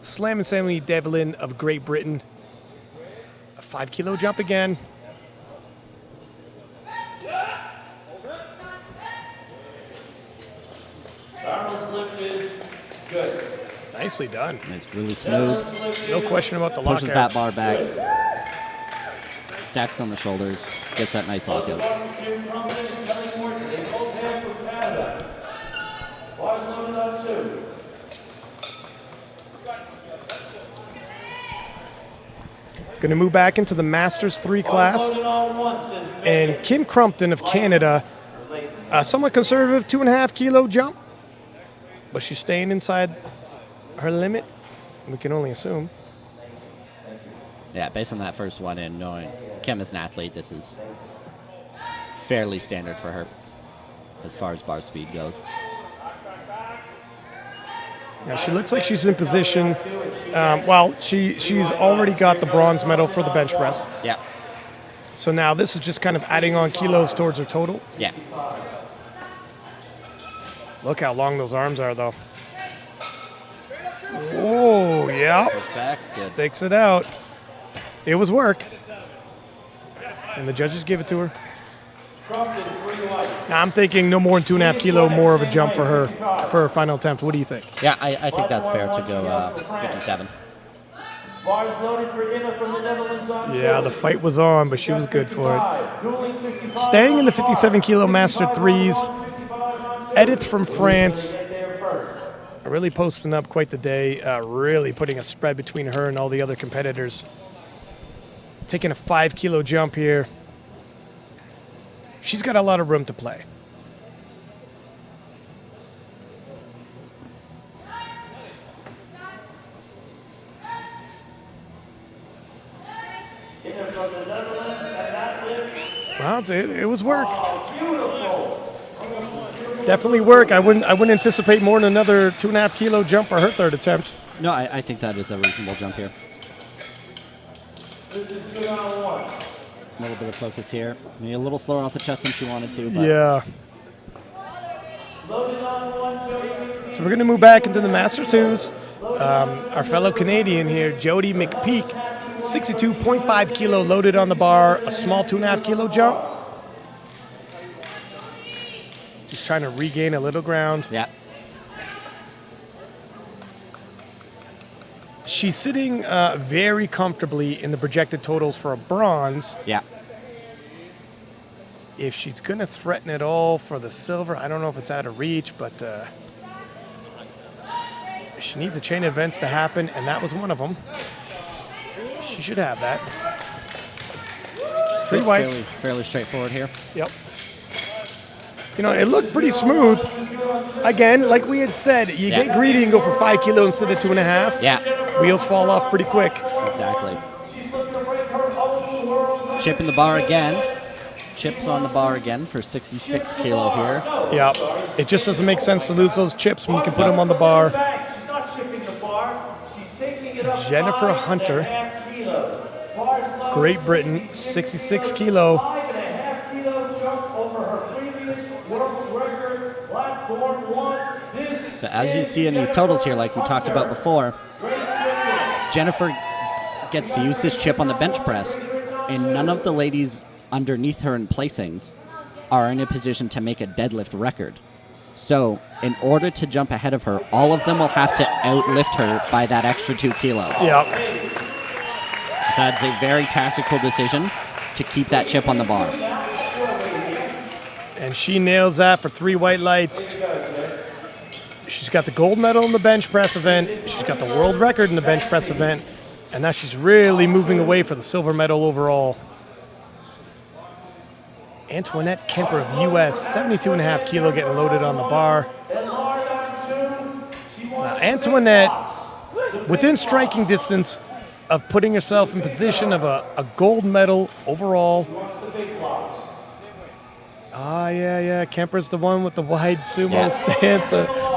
Slam and Sammy Devlin of Great Britain. A 5 kilo jump again. Arnold's lift is good. Nicely done. it's really smooth. No question about the Pushes lockout. that bar back. Stacks on the shoulders. Gets that nice lockout. Jim Crumpton and Kelly Morton, they both have for Canada. Bars loaded on 2. Going to move back into the Masters 3 class. Loaded on 1, says May. And Kim Crumpton of Canada, a somewhat conservative 2.5 kilo jump. But she's staying inside her limit. We can only assume. Yeah, based on that first one and knowing Kim is an athlete, this is fairly standard for her as far as bar speed goes. Now she looks like she's in position. She's already got the bronze medal for the bench press. Yeah, So now this is just kind of adding on kilos towards her total. yeah. Look how long those arms are, though. Oh, yeah. Push back. Good. Sticks it out. It was work. And the judges give it to her. Crumpton, 3 lights. Now I'm thinking no more than 2.5 kilo more of a jump for her final attempt. What do you think? Yeah, I think that's fair to go 57. Bars loaded for Inna from the Netherlands on 2. Yeah, the fight was on, but she was good for it. Dueling 55 Staying in the on 5. 57 kilo master 3s. 55 on 2. Edith from France. They're first. Really posting up quite the day. Really putting a spread between her and all the other competitors. Taking a 5 kilo jump here. She's got a lot of room to play. Inna from the Netherlands, and that lift. Well, it was work. Beautiful. definitely work. I wouldn't anticipate more than another 2.5 kilo jump for her third attempt. No, I think that is a reasonable jump here. Lift is good on one. A little bit of focus here. Maybe a little slower off the chest than she wanted to. But Yeah. Loaded on one, Jody. So we're going to move back into the Master 2s. Our fellow Canadian here, Jody McPeak, 62.5 kilo loaded on the bar, a small 2.5 kilo jump. Just trying to regain a little ground. Yeah. She's sitting very comfortably in the projected totals for a bronze. Yeah. If she's going to threaten it all for the silver, I don't know if it's out of reach, but she needs a chain of events to happen, and that was one of them. She should have that. 3 whites. Fairly straightforward here. Yep. You know, it looked pretty smooth. Again, like we had said, you Yeah. get greedy and go for 5 kilo instead of 2.5. Yeah. Wheels fall off pretty quick. Exactly. She's looking to break her whole world. Chip in the bar again. Chips on the bar again for 66 kilo here. Yeah. It just doesn't make sense to lose those chips when you can put them on the bar. She's not chipping the bar. She's taking it up Jennifer 5.5 Hunter, kilos. Bar's low, Great Britain, 66 kilo. 5.5 kilo jump over her previous world record, platform 1. This So as you is see in these totals here, like we talked about before, Great Britain. Jennifer gets to use this chip on the bench press, and none of the ladies underneath her in placings are in a position to make a deadlift record. So in order to jump ahead of her, all of them will have to outlift her by that extra 2 kilos. Yeah. So that's a very tactical decision to keep that chip on the bar. And she nails that for 3 white lights. She's got the gold medal in the bench press event. She's got the world record in the bench press event. And now she's really moving away for the silver medal overall. Antoinette Kemper of the U.S., 72.5 kilo getting loaded on the bar. Now, Antoinette, within striking distance of putting herself in position of a gold medal overall. Ah, yeah. Kemper's the one with the wide sumo stance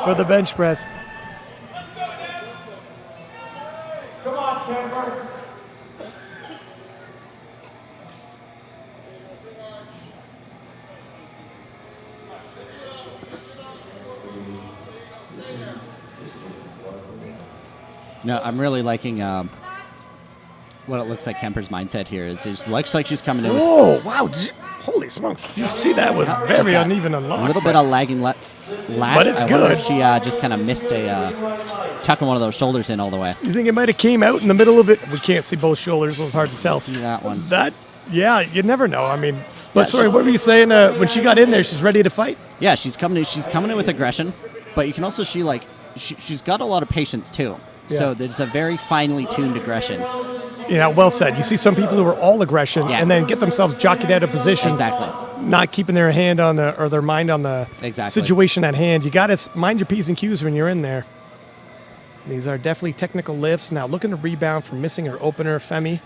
for the bench press. Come on, Kemper. No, I'm really liking what it looks like Kemper's mindset here. It looks like she's coming in with Whoa, wow. Holy smokes. Did you see that was very that uneven unlock. a little bit of lagging lag. But it's I wonder if good. she just kind of missed tucking one of those shoulders in all the way. You think it might have came out in the middle of it? We can't see both shoulders, so it's hard to tell. See that one. Yeah, you never know. I mean, but Yeah, sorry, what were you saying? When she got in there, she's ready to fight? Yeah, she's coming in with aggression, but you can also see she's got a lot of patience too. Yeah. So there's a very finely tuned aggression. Yeah, well said. You see some people who are all aggression Yeah. and then get themselves jockeyed out of position. Exactly. Not keeping their hand on their mind on the Exactly. situation at hand. You got to mind your P's and Q's when you're in there. These are definitely technical lifts. Now looking to rebound from missing her opener, Femi.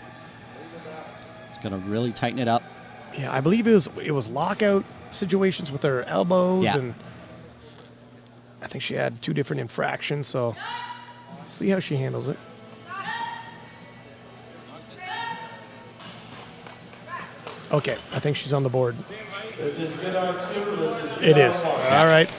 It's gonna really tighten it up. Yeah, I believe it was lockout situations with her elbows, Yeah. and I think she had 2 different infractions. So see how she handles it. Okay, I think she's on the board. Lift is good on 2. Lift is good It on is. 1. All right.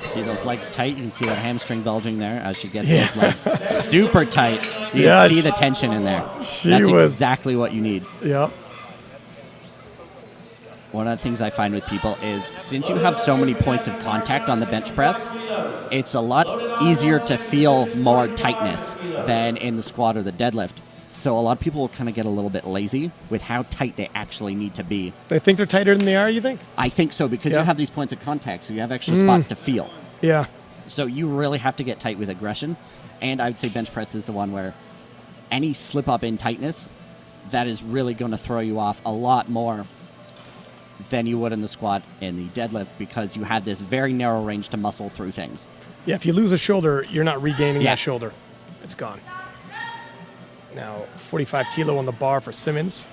See those legs tight? You can see that hamstring bulging there as she gets Yeah. those legs super tight. You Yeah, can see the tension in there. she That's was- exactly what you need. Yep. One of the things I find with people is since you have so many points of contact on the bench press, it's a lot easier to feel more tightness than in the squat or the deadlift. So a lot of people will kind of get a little bit lazy with how tight they actually need to be. They think they're tighter than they are, you think? I think so because Yeah. you have these points of contact, so you have extra spots to feel. Yeah. So you really have to get tight with aggression. And I would say bench press is the one where any slip up in tightness, that is really going to throw you off a lot more than you would in the squat and the deadlift because you have this very narrow range to muscle through things. Yeah, if you lose a shoulder, you're not regaining Yeah. that shoulder. It's gone. Now, 45 kilo on the bar for Simmons.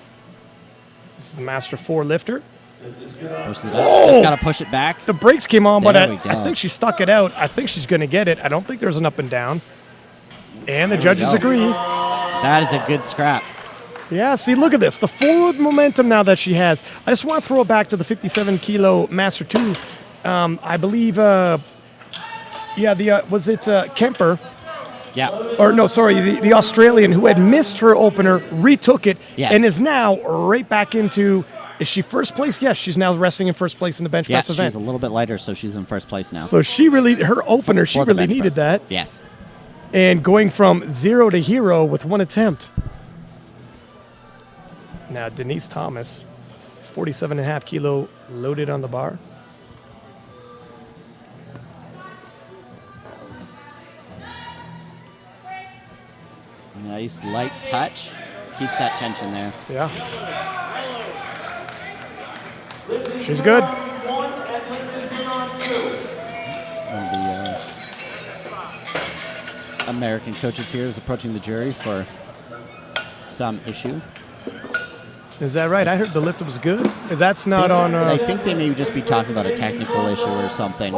This is the Master 4 lifter. Pushes it up. Just got to push it back. The brakes came on, but There I we go. think she stuck it out. I think she's going to get it. I don't think there's an up and down. And the judges go. agree. That is a good scrap. Yeah, see, look at this. The forward momentum now that she has. I just want to throw it back to the 57 kilo Master 2. I believe, was it Kemper? Yeah. Or no, sorry, the Australian who had missed her opener, retook it, Yes. and is now right back into, is she first place? Yes, she's now resting in first place in the bench Yeah, press event. she's a little bit lighter, so she's in first place now. So she really, her opener, she For the really bench needed press. that. Yes. And going from 0 to hero with one attempt. Now, Denise Thomas, 47.5 kilo loaded on the bar. Nice light touch. Keeps that tension there. Yeah. She's good. And the American coaches here is approaching the jury for some issue. Is that right? I heard the lift was good. Is that's not on? I think they may just be talking about a technical issue or something.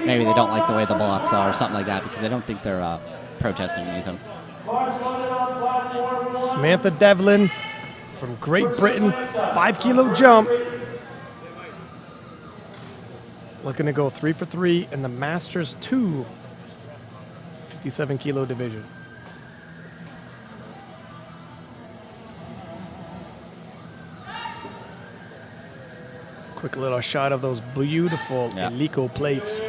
Maybe they don't like the way the blocks are or something like that, because I don't think they're protesting anything. Samantha Devlin from Great Britain, 5 kilo jump. Looking to go 3 for 3 in the Masters 2 57 kilo division. Quick little shot of those beautiful Helico plates.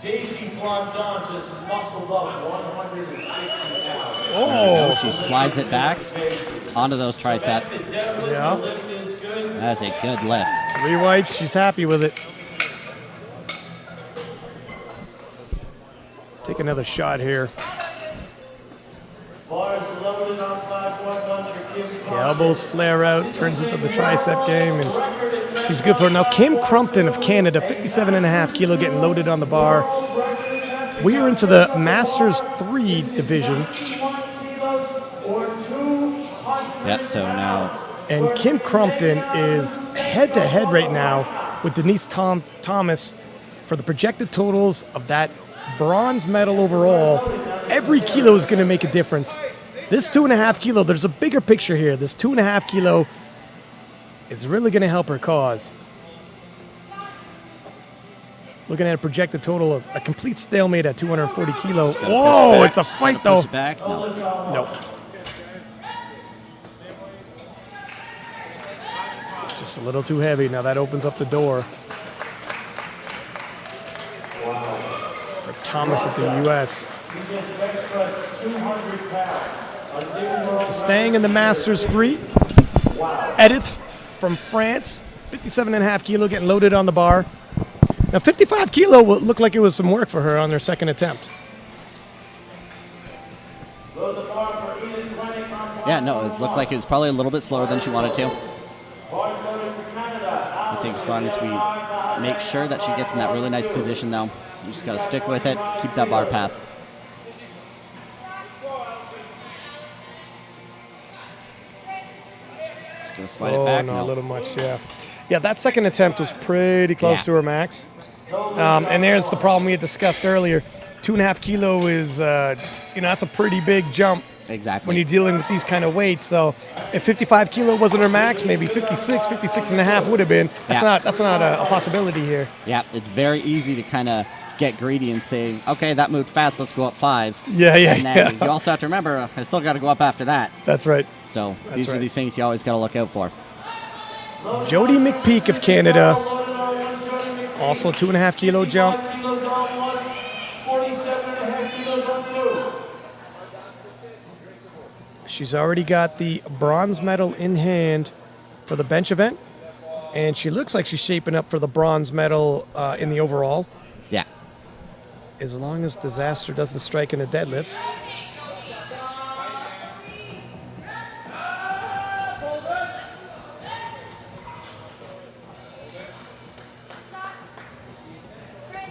Daisy Blondon just muscled up 160 pounds. Oh, She slides it back onto those triceps. yeah. That's a good lift. 3 whites, she's happy with it. Take another shot here. Bars loaded on platform under Kim The elbows flare out, turns into the tricep game, and she's good for it. Now, Kim Crumpton of Canada, 57.5 kilo, getting loaded on the bar. We are into the Masters 3 division. Yep, so now And Kim Crumpton is head-to-head right now with Denise Thomas for the projected totals of that bronze medal overall. Every kilo is going to make a difference. This 2.5 kilo, there's a bigger picture here. This 2.5 kilo is really going to help her cause. Looking at a projected total of a complete stalemate at 240 kilo. Whoa, it's a fight though. push it back. No. Nope. Just a little too heavy. Now that opens up the door for Thomas at the U.S. So staying in the Masters 3. Edith from France, 57.5 kilo, getting loaded on the bar. Now 55 kilo will look like it was some work for her on their second attempt. Yeah, no, it looked like it was probably a little bit slower than she wanted to. I think as long as we make sure that she gets in that really nice position, though, you just got to stick with it, keep that bar path. Just going to slide it back. No, No. a little much, yeah. Yeah, that second attempt was pretty close to her max. And there's the problem we had discussed earlier. 2.5 kilo is, that's a pretty big jump Exactly. when you're dealing with these kind of weights. So if 55 kilo wasn't her max, maybe 56, 56 and a half would have been. That's not a possibility here. Yeah, it's very easy to kind of get greedy and say, okay, that moved fast, let's go up 5. Yeah. And then you also have to remember, I still got to go up after that. That's right. So these right. are these things you always got to look out for. Jody McPeak of Canada, also 2.5 kilo jump. She's already got the bronze medal in hand for the bench event, and she looks like she's shaping up for the bronze medal in the overall, Yeah. as long as disaster doesn't strike in the deadlifts.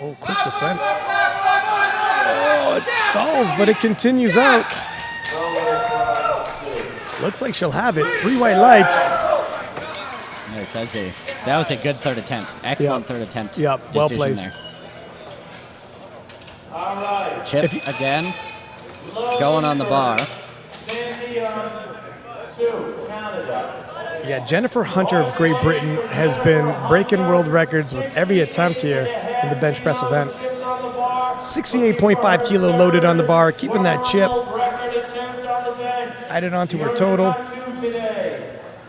Oh, quick descent. Oh, it stalls, but it continues out. Looks like she'll have it. 3 white lights. Yes, that was a good third attempt. Excellent third attempt. Yep, well placed. There. All right. Chips again, going on the bar. Sandy on 2, Canada. Yeah, Jennifer Hunter of Great Britain has been breaking world records with every attempt here in the bench press event. 68.5 kilo loaded on the bar, keeping that chip added onto her total.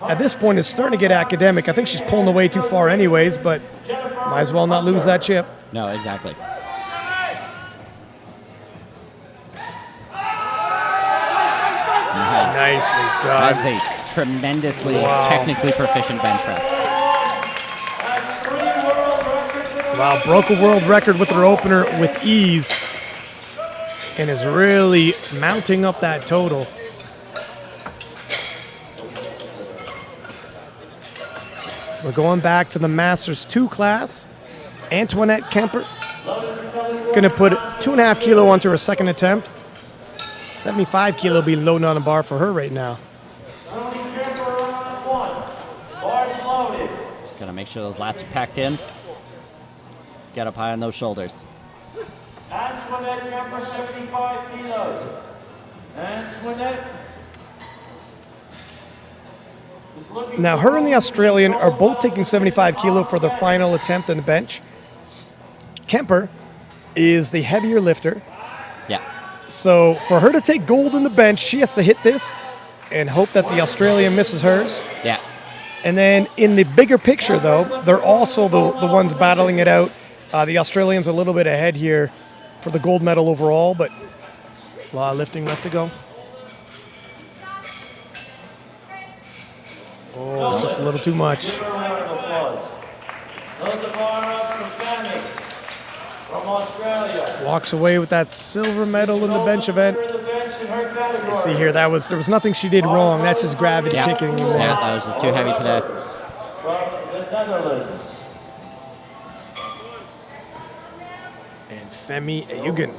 At this point, it's starting to get academic. I think she's pulling away too far anyways, but might as well not lose that chip. No, exactly. Nicely done. That's a tremendously technically proficient bench press. Wow, broke a world record with her opener with ease and is really mounting up that total. We're going back to the Masters 2 class. Antoinette Kemper going to put 2.5 kilo onto her second attempt. 75 kilo being loaded on the bar for her right now. Just got to make sure those lats are packed in. Get up high on those shoulders. Antoinette Kemper, 75 kilos. Antoinette. Now, her and the Australian are both taking 75 kilo for their final attempt on the bench. Kemper is the heavier lifter. Yeah. So for her to take gold in the bench, she has to hit this and hope that the Australian misses hers. Yeah. And then in the bigger picture, though, they're also the ones battling it out. The Australians a little bit ahead here for the gold medal overall, but a lot of lifting left to go. Oh, just a little too much. Give her a round of applause. Load the bar up from Tammy from Australia. Walks away with that silver medal in the bench event. You see here, there was nothing she did wrong. That's just gravity kicking in there. Yeah, that was just too heavy today. From the Netherlands. And Femi Ayugan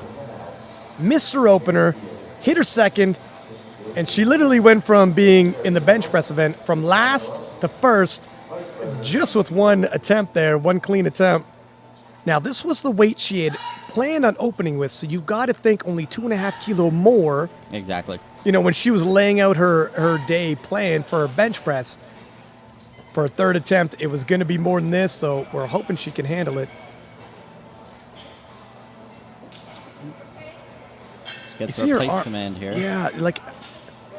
missed her opener, hit her second, and she literally went from being in the bench press event from last to first just with one attempt there, one clean attempt. Now, this was the weight she had planned on opening with, so you got to think only 2.5 kilo more. Exactly. You know, when she was laying out her day plan for her bench press for her third attempt, it was going to be more than this, so we're hoping she can handle it. Gets You see the her place arm- command here. Yeah, like,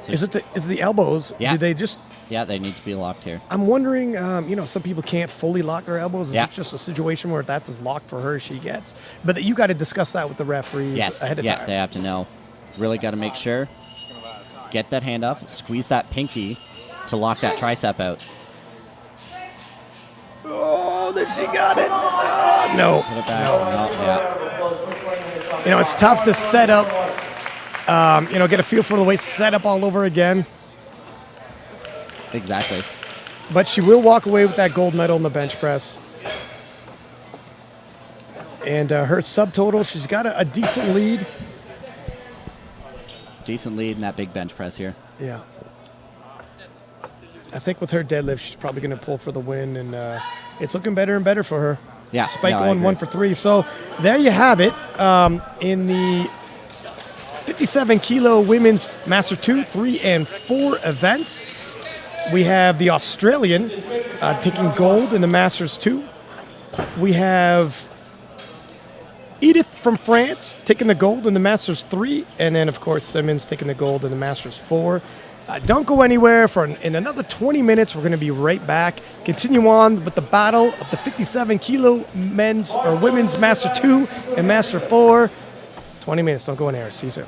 So is it the elbows? Yeah. Do they just... Yeah, they need to be locked here. I'm wondering, some people can't fully lock their elbows. Is Yeah. it just a situation where that's as locked for her as she gets? But you got to discuss that with the referees Yes. ahead of Yeah, time. they have to know. Really got to make sure. Get that hand off. Squeeze that pinky to lock that tricep out. Oh, then she got it. Oh, no. Put it back. No, yeah. It's tough to set up, get a feel for the weight, set up all over again. Exactly. But she will walk away with that gold medal in the bench press. And her subtotal, she's got a decent lead. Decent lead in that big bench press here. Yeah. I think with her deadlift, she's probably going to pull for the win, and it's looking better and better for her. Yeah. Spike no, I going agree. 1 for 3. So there you have it. In the 57 kilo women's Master 2, 3, and 4 events, we have the Australian taking gold in the Masters 2. We have Edith from France taking the gold in the Masters 3. And then, of course, Simmons taking the gold in the Masters 4. Don't go anywhere. In another 20 minutes, we're going to be right back. Continue on with the battle of the 57 kilo men's or women's Master 2 and Master 4. 20 minutes. Don't go anywhere. See you soon.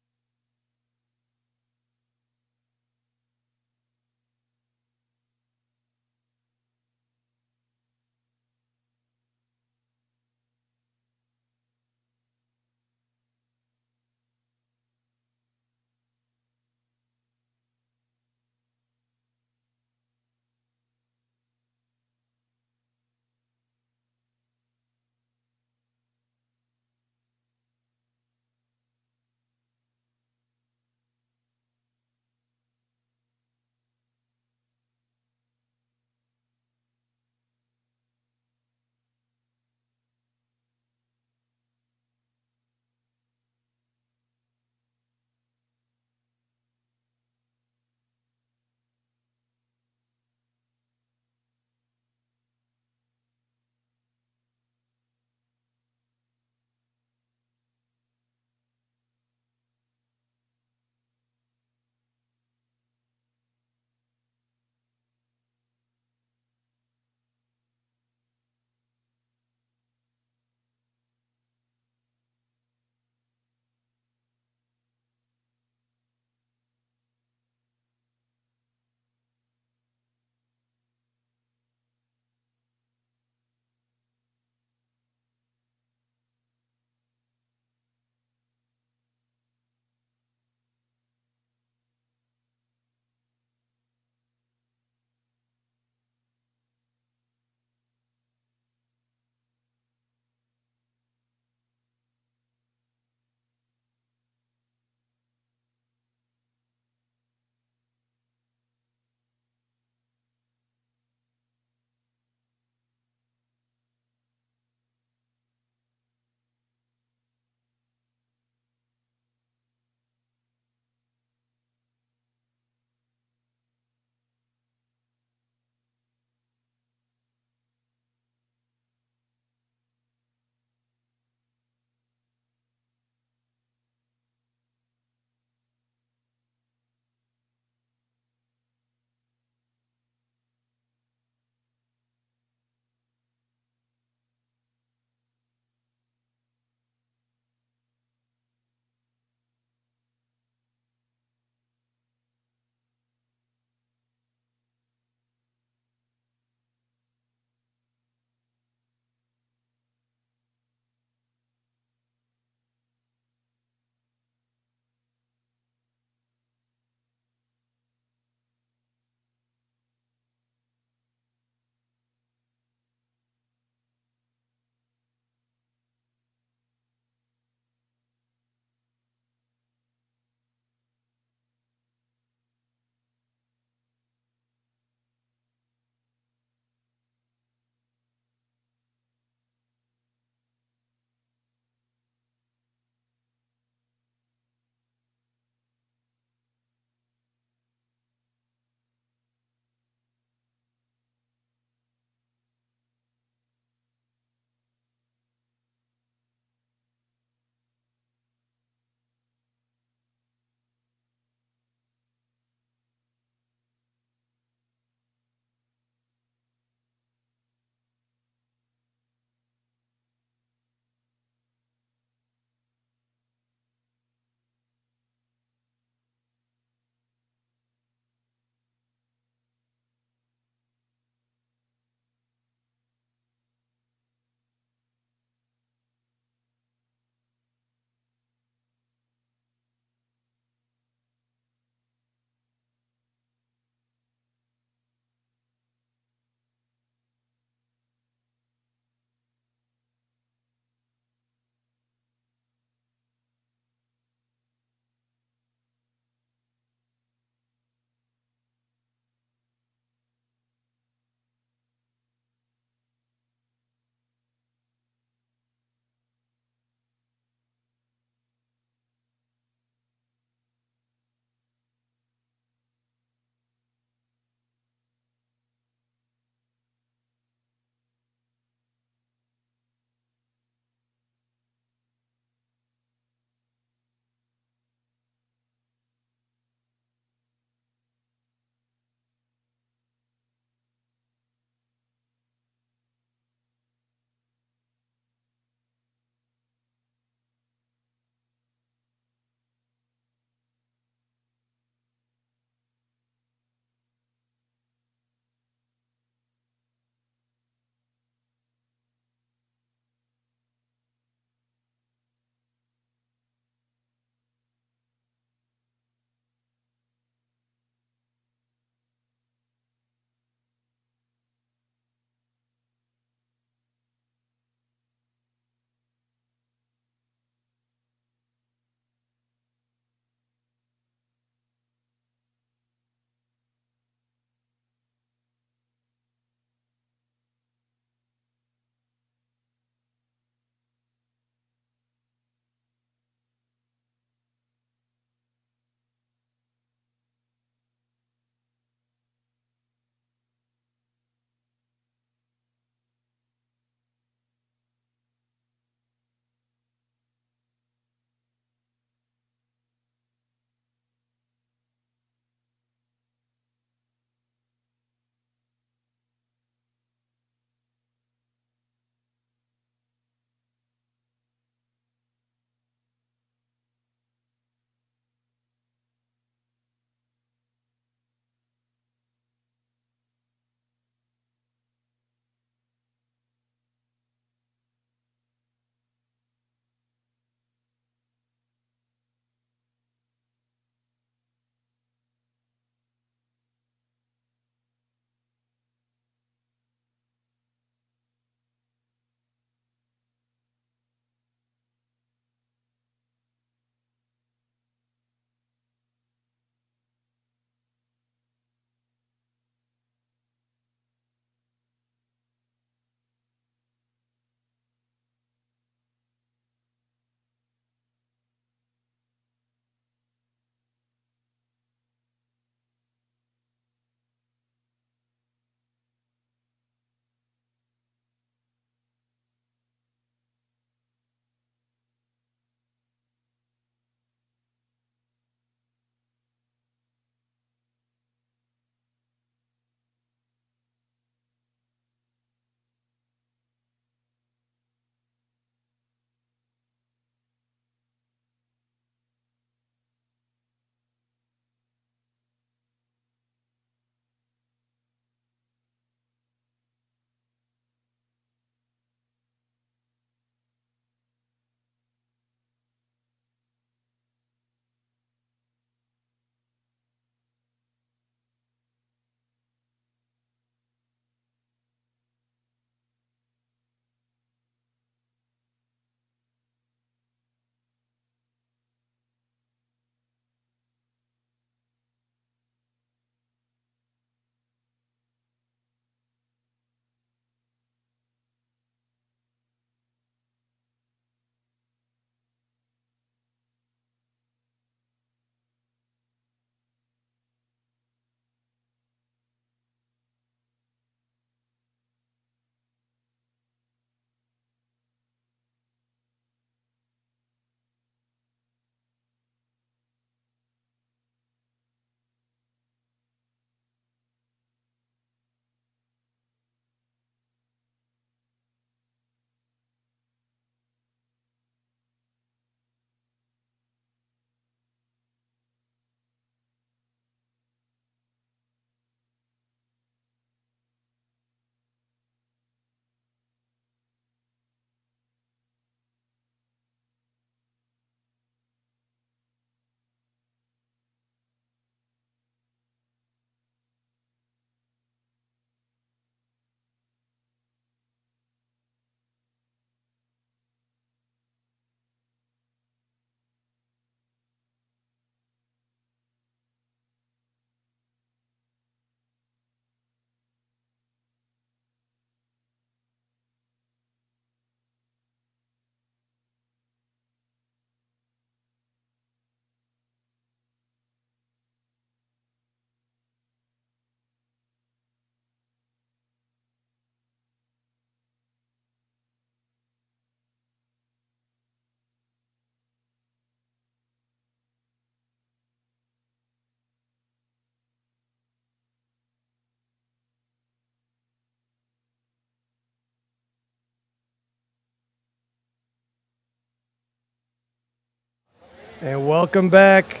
And welcome back.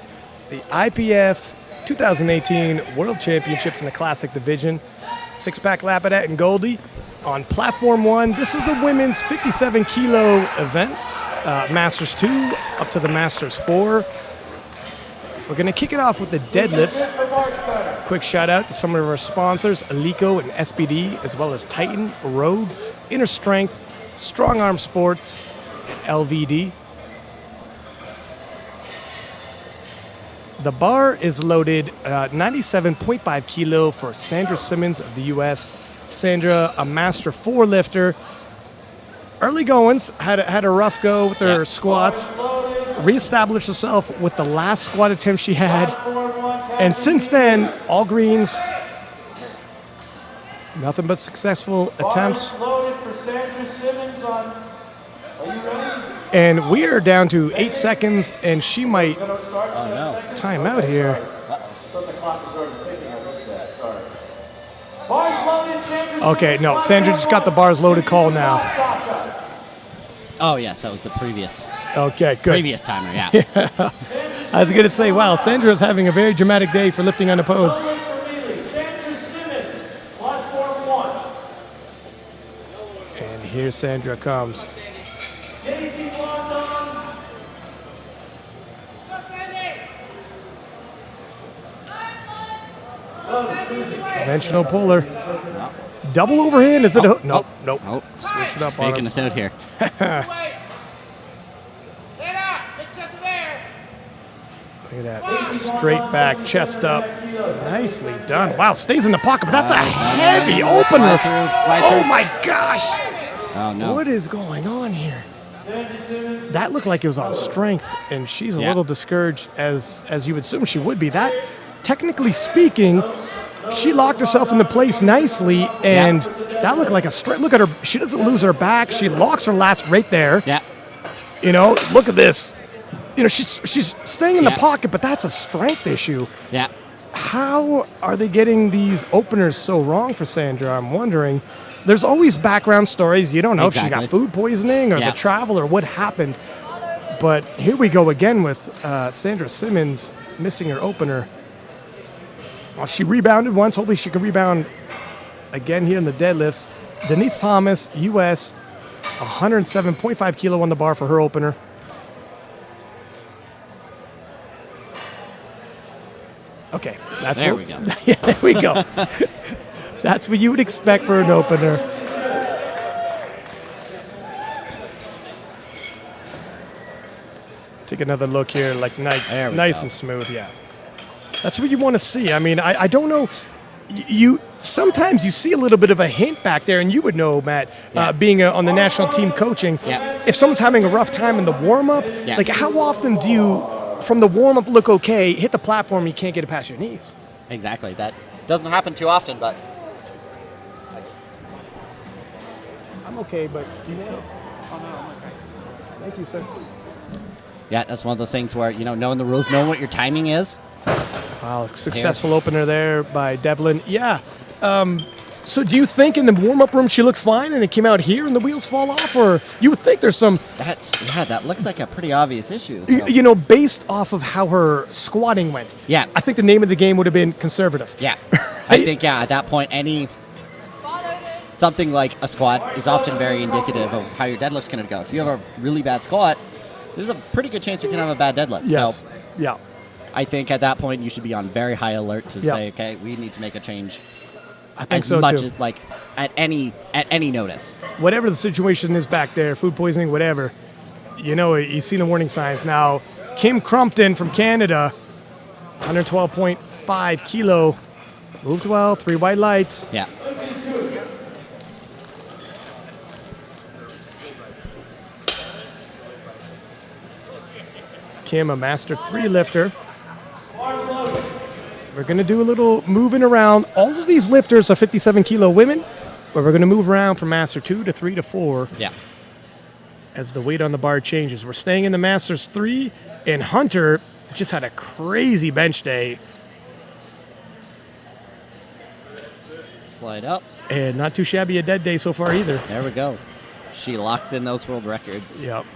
The IPF 2018 World Championships in the Classic Division. Six-pack Lapidat and Goldie on Platform 1. This is the women's 57 kilo event. Masters 2 up to the Masters 4. We're going to kick it off with the deadlifts. Quick shout out to some of our sponsors, Alico and SPD, as well as Titan, Rogue, Inner Strength, Strong Arm Sports, and LVD. The bar is loaded 97.5 kilo for Sandra Simmons of the U.S. Sandra, a Master 4 lifter. Early goings, had a rough go with her squats. Reestablished herself with the last squat attempt she had. And since then, all greens. Nothing but successful attempts. Loaded for Sandra Simmons on. Are you ready? And we are down to 8 seconds, and she might time out here. Thought the clock was already ticking. I missed that. Sorry. Bars loaded, Sandra. Okay, no, Sandra just got the bars loaded call now. Oh, yes, that was the previous Okay, good. previous timer, yeah. I was going to say, wow, Sandra is having a very dramatic day for lifting unopposed. Sandra Simmons, platform 1. And here Sandra comes. Daisy Blondon. Conventional puller. Double overhand. Is it a hook? Nope, nope. Nope. Switch it up on Faking us. us out here. Look at that. Straight back, chest up. Nicely done. Wow, stays in the pocket, but that's a heavy opener. Slide Oh through. my gosh. Oh, no. What is going on here? That looked like it was on strength, and she's a Yeah. little discouraged, as you would assume she would be. That, technically speaking, she locked herself into place nicely, and that looked like a straight. Look at her. She doesn't lose her back. She locks her lats right there. Yeah. You know, look at this. You know, she's staying in the Yeah. pocket, but that's a strength issue. Yeah. How are they getting these openers so wrong for Sandra? I'm wondering. There's always background stories. You don't know if she Exactly. got food poisoning or Yeah. the travel or what happened. But here we go again with Sandra Simmons missing her opener. Well, she rebounded once. Hopefully she can rebound again here in the deadlifts. Denise Thomas, U.S., 107.5 kilo on the bar for her opener. Okay, that's There what, we go. Yeah, there we go. That's what you would expect for an opener. Take another look here, like There we nice go. and smooth. Yeah, that's what you want to see. I mean, I don't know. You sometimes you see a little bit of a hint back there, and you would know, Matt, Yeah. being on the national team coaching. Yeah. If someone's having a rough time in the warm up, Yeah. like how often do you, from the warm up, look okay, hit the platform, you can't get it past your knees? Exactly. That doesn't happen too often, but I'm okay, but do you want? Thank you, sir. yeah, that's one of those things where, knowing the rules, knowing what your timing is. Wow, successful opener there by Devlin. Yeah. So do you think in the warm-up room she looks fine and it came out here and the wheels fall off? Or you would think there's some, That looks like a pretty obvious issue. So. based off of how her squatting went. Yeah. I think the name of the game would have been conservative. Yeah. I think, at that point, something like a squat is often very indicative of how your deadlift's going to go. If you have a really bad squat, there's a pretty good chance you're going to have a bad deadlift. Yes. So Yeah. I think at that point you should be on very high alert to Yeah. say, okay, we need to make a change. I think as so much too. as like at any notice. Whatever the situation is back there, food poisoning, whatever, you see the warning signs. Now, Kim Crumpton from Canada, 112.5 kilo, moved well, 3 white lights. Yeah. Kim, a Master 3 lifter. We're going to do a little moving around. All of these lifters are 57 kilo women, but we're going to move around from Master 2 to 3 to 4 Yeah. as the weight on the bar changes. We're staying in the Masters 3, and Hunter just had a crazy bench day, Slide up. and not too shabby a dead day so far either. There we go. She locks in those world records. Yep.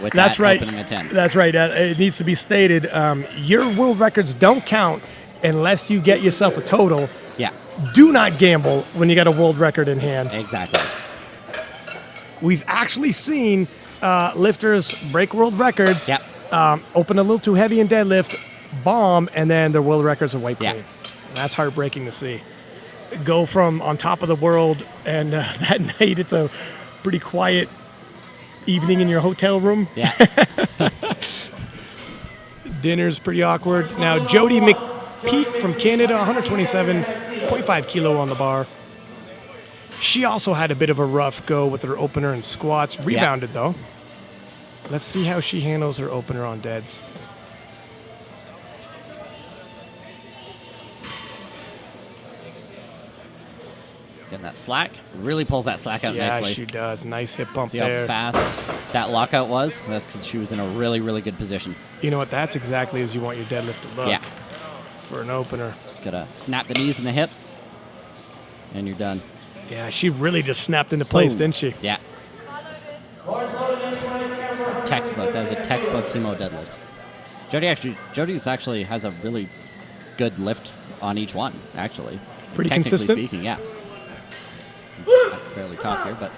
with That's that right. opening attempt. That's right. It needs to be stated. Your world records don't count unless you get yourself a total. Yeah, Do not gamble when you got a world record in hand. exactly. We've actually seen lifters break world records, Yep. open a little too heavy in deadlift, bomb, and then their world records are wiped Yeah. clean. That's heartbreaking to see. Go from on top of the world, and that night it's a pretty quiet evening in your hotel room. Yeah. Dinner's pretty awkward. Now, Jody McPeak from Canada, 127.5 kilo on the bar. She also had a bit of a rough go with her opener and squats. Rebounded, though. Let's see how she handles her opener on deads. Getting that slack. Really pulls that slack out Yeah, nicely. she does. Nice hip bump See there. how fast that lockout was? That's because she was in a really, really good position. You know what? That's exactly as you want your deadlift to look Yeah. for an opener. Just gotta snap the knees and the hips, and you're done. Yeah, she really just snapped into place, Boom. didn't she? Yeah. Textbook. That was a textbook sumo deadlift. Jody's actually has a really good lift on each one, actually. Pretty Technically consistent? speaking, yeah. I can barely talk here, but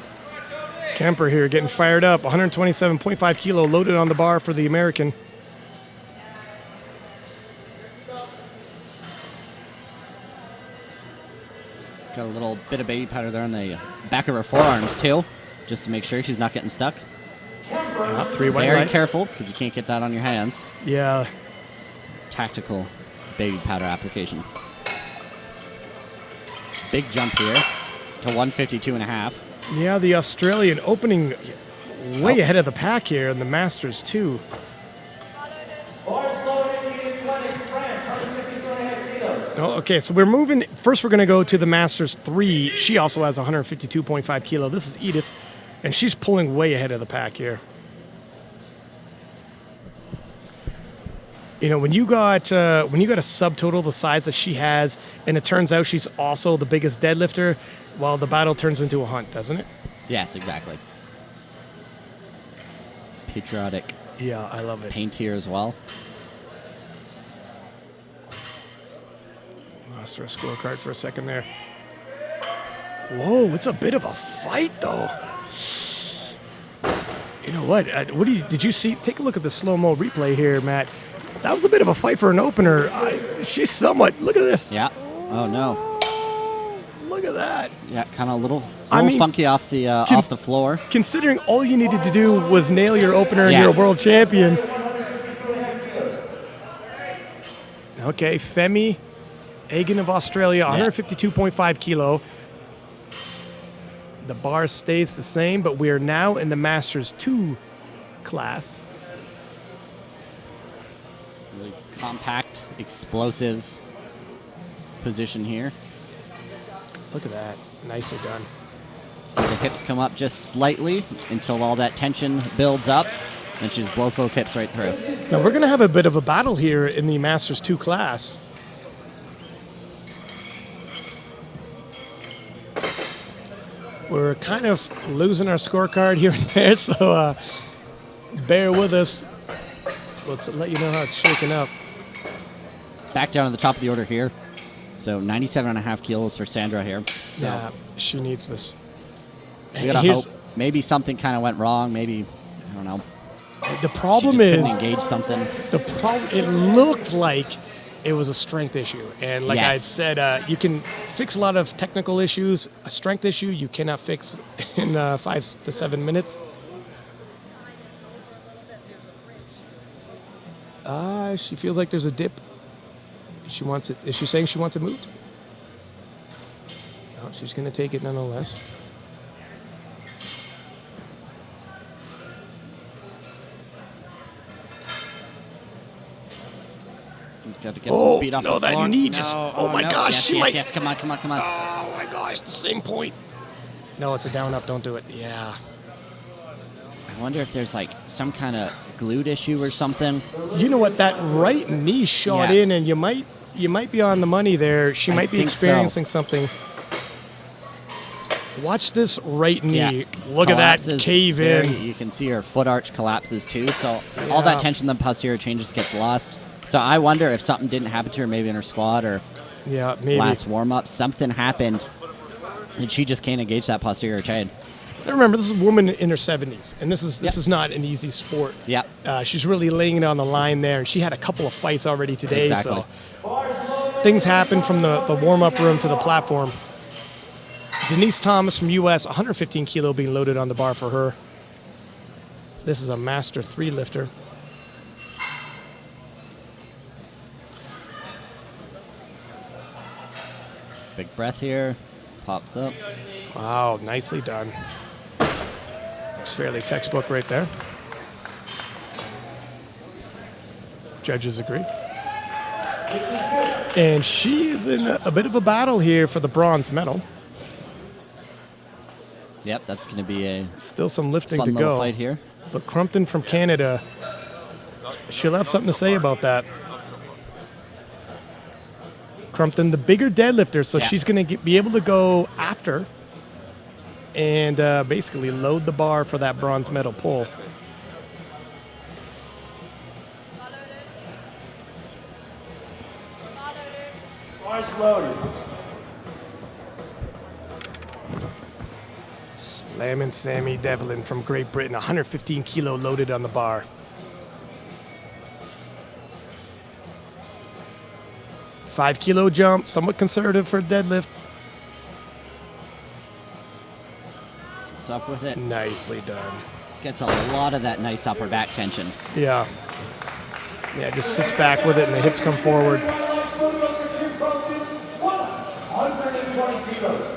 Kemper here getting fired up. 127.5 kilo loaded on the bar for the American. got a little bit of baby powder there on the back of her forearms, too, just to make sure she's not getting stuck. Yeah, 3 white Very lights. careful, because you can't get that on your hands. Yeah. Tactical baby powder application. Big jump here to 152.5. Yeah, the Australian opening way Oh. ahead of the pack here, and the Masters too. Oh, okay, so we're moving. First, we're going to go to the Masters 3. She also has 152.5 kilo. This is Edith, and she's pulling way ahead of the pack here. You know, when you got a subtotal the size that she has, and it turns out she's also the biggest deadlifter, well, the battle turns into a hunt, doesn't it? Yes, exactly. It's patriotic Yeah, I love it. paint here as well. Lost her scorecard for a second there. Whoa, it's a bit of a fight, though. You know what? Did you see? Take a look at the slow-mo replay here, Matt. That was a bit of a fight for an opener. She's somewhat. Look at this. Yeah. Oh no. Look at that. Yeah, kind of a little I mean, funky off the floor. Considering all you needed to do was nail your opener and Yeah. you're a world champion. Okay, Femi Egan of Australia, 152.5 kilo. The bar stays the same, but we are now in the Masters 2 class. Really compact, explosive position here. Look at that. Nicely done. So the hips come up just slightly until all that tension builds up, and she just blows those hips right through. Now we're going to have a bit of a battle here in the Masters 2 class. We're kind of losing our scorecard here and there, so bear with us. We'll let you know how it's shaking up. Back down to the top of the order here. So 97.5 kilos for Sandra here. So Yeah, she needs this. we gotta Here's- hope. Maybe something kind of went wrong. Maybe, I don't know. The problem she just is, couldn't engage something. it looked like it was a strength issue. And like I Yes. said, you can fix a lot of technical issues. A strength issue you cannot fix in 5 to 7 minutes. She feels like there's a dip. She wants it. Is she saying she wants it moved? No, she's going to take it nonetheless. Got to get some speed off no, the that floor. knee just. Oh my no. gosh, Yes, she yes, might. yes. Come on. Oh my gosh, the same point. No, it's a down up. Don't do it. Yeah. I wonder if there's like some kind of glute issue or something. You know what? That right knee shot Yeah. in, and you might be on the money there. She I might be think so. experiencing something. Watch this right knee. Yeah. Look at that Collapses cave very- in. You can see her foot arch collapses too. So all that tension in the posterior chain just gets lost. So I wonder if something didn't happen to her maybe in her squat or Yeah, maybe. last warm-up. Something happened, and she just can't engage that posterior chain. Now remember, this is a woman in her 70s, and this is not an easy sport. Yep. She's really laying it on the line there, and she had a couple of fights already today. Exactly. So things happen from the warm-up room to the platform. Denise Thomas from U.S., 115 kilo being loaded on the bar for her. This is a master 3 lifter. Big breath here. Pops up. Wow, nicely done. Looks fairly textbook right there. Judges agree. And she is in a bit of a battle here for the bronze medal. Yep, that's going to be a Still some lifting fun to little go. fight here. But Crumpton from Canada, she'll have something to say about that. Crumpton, the bigger deadlifter, so Yeah. she's going to be able to go after and basically load the bar for that bronze medal pull. Bars loaded. Slamming Sammy Devlin from Great Britain, 115 kilo loaded on the bar. $5 jump, somewhat conservative for deadlift. Sits up with it. Nicely done. Gets a lot of that nice upper back tension. Yeah. Yeah, just sits back with it and the hips come forward. 120 kilos.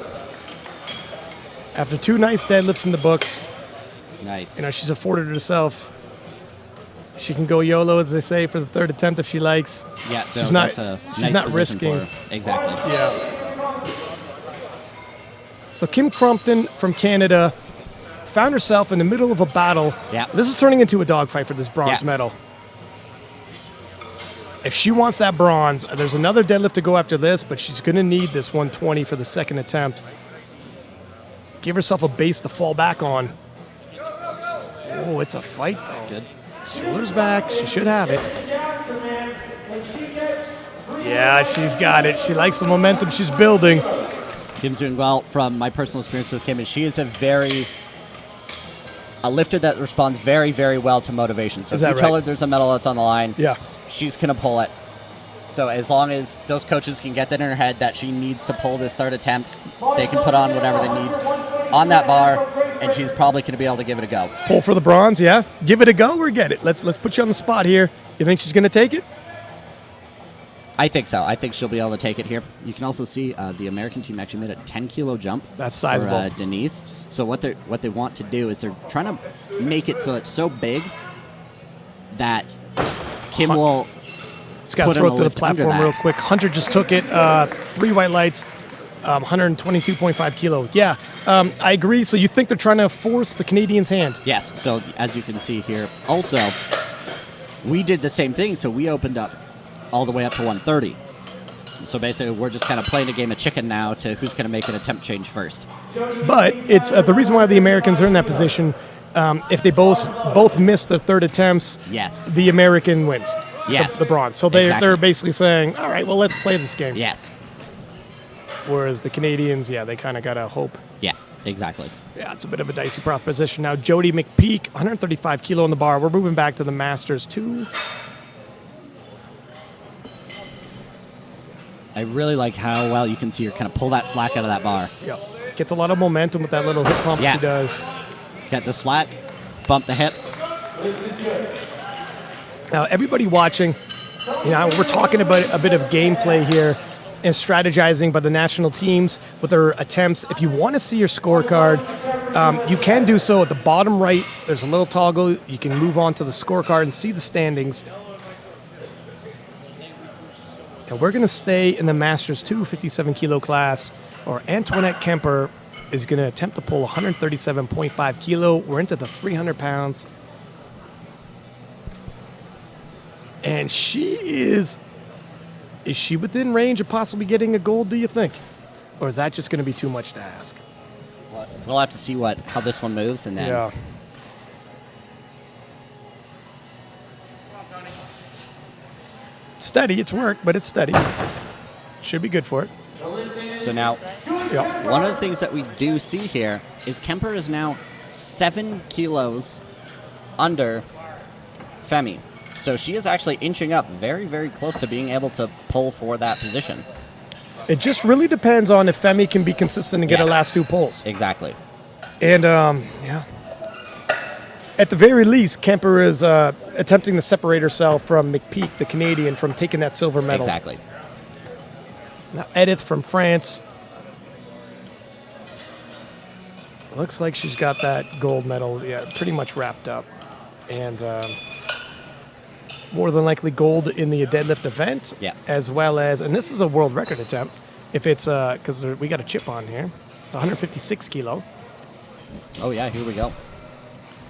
After 2 nice deadlifts in the books, Nice. she's afforded herself. She can go YOLO, as they say, for the 3rd attempt if she likes. Yeah, she's no, not. that's a She's nice not position for risking. her. Exactly. Yeah. So Kim Crumpton from Canada found herself in the middle of a battle. Yeah. This is turning into a dogfight for this bronze Yeah. medal. If she wants that bronze, there's another deadlift to go after this, but she's going to need this 120 for the 2nd attempt. Give herself a base to fall back on. Oh, it's a fight, though. Good. Shoulders back. She should have it. Yeah, she's got it. She likes the momentum she's building. Kim's doing well. From my personal experience with Kim, and she is a lifter that responds very, very well to motivation. So Is if you that tell right? her there's a medal that's on the line, Yeah. she's going to pull it. So as long as those coaches can get that in her head that she needs to pull this 3rd attempt, they can put on whatever they need on that bar, and she's probably going to be able to give it a go. Pull for the bronze, yeah? Give it a go or get it? Let's put you on the spot here. You think she's going to take it? I think so. I think she'll be able to take it here. You can also see the American team actually made a 10-kilo jump. That's sizable. For, Denise. So what they want to do is they're trying to make it so it's so big that Kim will. It's got to put throw in it a to the lift under platform that. real quick. Hunter just took it. 3 white lights, 122.5 kilo. Yeah, I agree. So you think they're trying to force the Canadian's hand? Yes. So as you can see here, also we did the same thing. So we opened up all the way up to 130. So basically, we're just kind of playing a game of chicken now to who's going to make an attempt change first. But it's the reason why the Americans are in that position. If they both miss their 3rd attempts, Yes. the American wins. Yes. The bronze. So they're Exactly. basically saying, all right, well, let's play this game. Yes. Whereas the Canadians, yeah, they kind of got to hope. Yeah. Exactly. Yeah, it's a bit of a dicey proposition. Now, Jody McPeak, 135 kilo on the bar. We're moving back to the Masters, too. I really like how well you can see her kind of pull that slack out of that bar. Yeah. Gets a lot of momentum with that little hip pump Yeah. she does. Get the slack, bump the hips. Now, everybody watching, we're talking about a bit of gameplay here and strategizing by the national teams with their attempts. If you want to see your scorecard, you can do so at the bottom right. There's a little toggle. You can move on to the scorecard and see the standings. And we're going to stay in the Masters 2 57 kilo class, or Antoinette Kemper is going to attempt to pull 137.5 kilo. We're into the 300 pounds. And is she within range of possibly getting a gold, do you think? Or is that just going to be too much to ask? Well, we'll have to see how this one moves, and then Yeah. Steady. It's work, but it's steady. Should be good for it. So now, Yeah. one of the things that we do see here is Kemper is now 7 kilos under Femi. So she is actually inching up very, very close to being able to pull for that position. It just really depends on if Femi can be consistent and get her Yes. last 2 pulls. Exactly. And, yeah. At the very least, Kemper is attempting to separate herself from McPeak, the Canadian, from taking that silver medal. Exactly. Now, Edith from France. Looks like she's got that gold medal, pretty much wrapped up. And more than likely gold in the deadlift event. Yeah. As well as, and this is a world record attempt, if it's, because we got a chip on here. It's 156 kilo. Oh, yeah, here we go.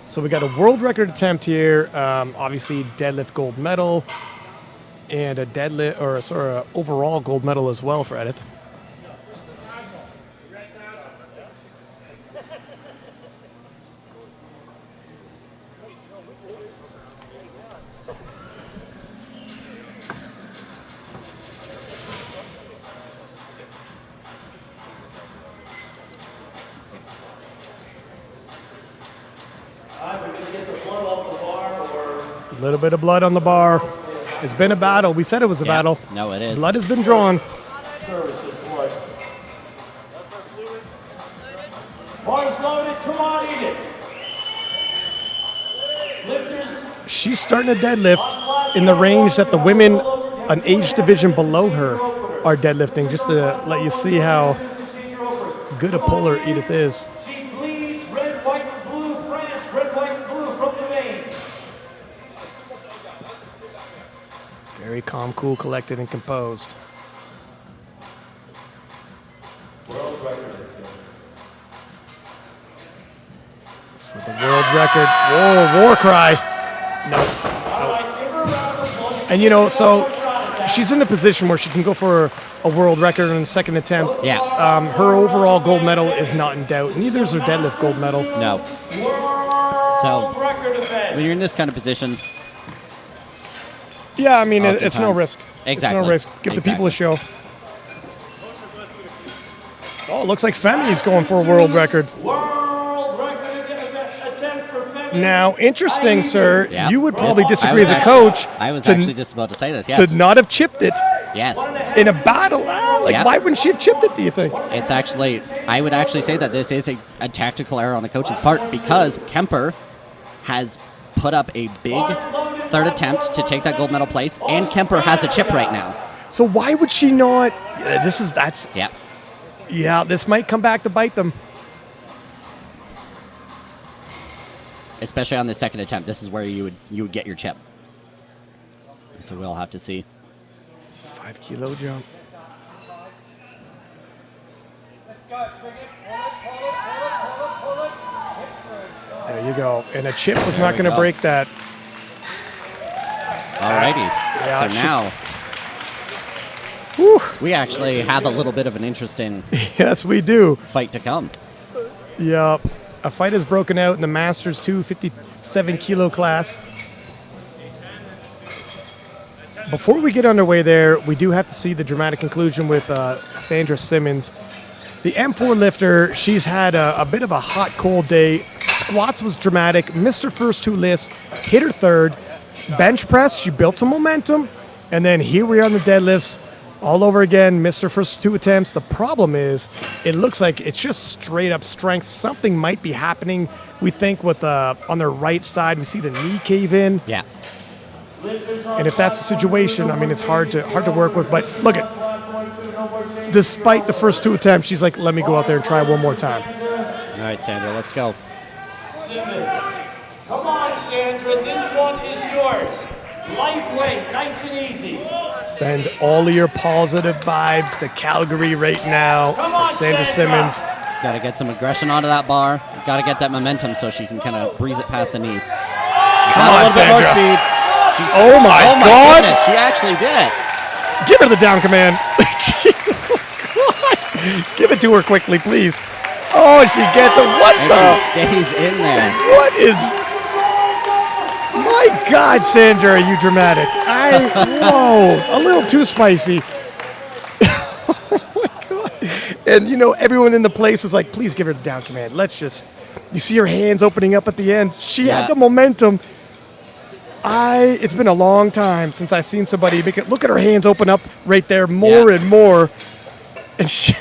So we got a world record attempt here. Obviously, deadlift gold medal, and a deadlift or sort of overall gold medal as well for Edith. We're going to get the blood off the bar, or A little bit of blood on the bar. It's been a battle. We said it was a Yeah. battle. No, it is. Blood has been drawn. services blood. Bar's loaded. Come on, eat it. Lifters. She's starting to deadlift in the range that the women, an age division below her, are deadlifting, just to let you see how good a puller Edith is. She bleeds red, white, blue, France. Red, white, blue from the veins. Very calm, cool, collected, and composed. World record. For the world record. Whoa, war cry. No. All right, give her a round of applause. And so she's in a position where she can go for a world record in the second attempt. Yeah. Her overall gold medal is not in doubt. Neither is her deadlift gold medal. No. World So, record event. when you're in this kind of position, Yeah, I mean, it's no Oftentimes. risk. It's Exactly. no risk. Give the people a show. Oh, it looks like Femi's going for a world record. World record attempt for Femi. Now, interesting, sir. yeah. You would probably I disagree was as a actually- coach I was to, actually just about to say this. Yes. to not have chipped it Yes. in a battle. Yeah. Why wouldn't she have chipped it, do you think? It's actually, I would actually say that this is a tactical error on the coach's part, because Kemper has put up a big third attempt to take that gold medal place, and Kemper has a chip right now. So why would she not? Yeah. Yeah, this might come back to bite them. Especially on the second attempt. This is where you would get your chip. So we'll have to see. 5 kilo jump. There you go. And a chip was There not we going to go. break that. Alrighty. Yeah, So she- now Whew. we actually have a little bit of an interesting Yes, we do. fight to come. Yeah. A fight has broken out in the Masters 257 kilo class. Before we get underway there, we do have to see the dramatic conclusion with Sandra Simmons. The M4 lifter, she's had a bit of a hot, cold day. Squats was dramatic, missed her first 2 lifts, hit her third. Bench press, she built some momentum. And then here we are on the deadlifts. All over again, missed her first 2 attempts. The problem is, it looks like it's just straight up strength. Something might be happening. We think with on their right side, we see the knee cave in. Yeah. And if that's the situation, I mean, it's hard to work with. But look at, despite the first 2 attempts, she's like, let me go out there and try one more time. All right, Sandra, let's go. Simmons. Come on, Sandra. This one is yours. Lightweight, nice and easy. Send all of your positive vibes to Calgary right now. Come on, Sandra Sandra. Simmons. Got to get some aggression onto that bar. Got to get that momentum so she can kind of breeze it past the knees. Come Got on, a little bit more Sandra. speed. She's, Oh my God. goodness, she actually did it. Give her the down command. God. Give it to her quickly, please. Oh Oh, she gets it. What And the? she stays in there. What is? My God, Sandra, are you dramatic? Whoa, a little too spicy. Oh my God. And you know, everyone in the place was like, please give her the down command. Let's just, you see her hands opening up at the end. She had the momentum. It's been a long time since I've seen somebody make it. Look at her hands open up right there more and more. And she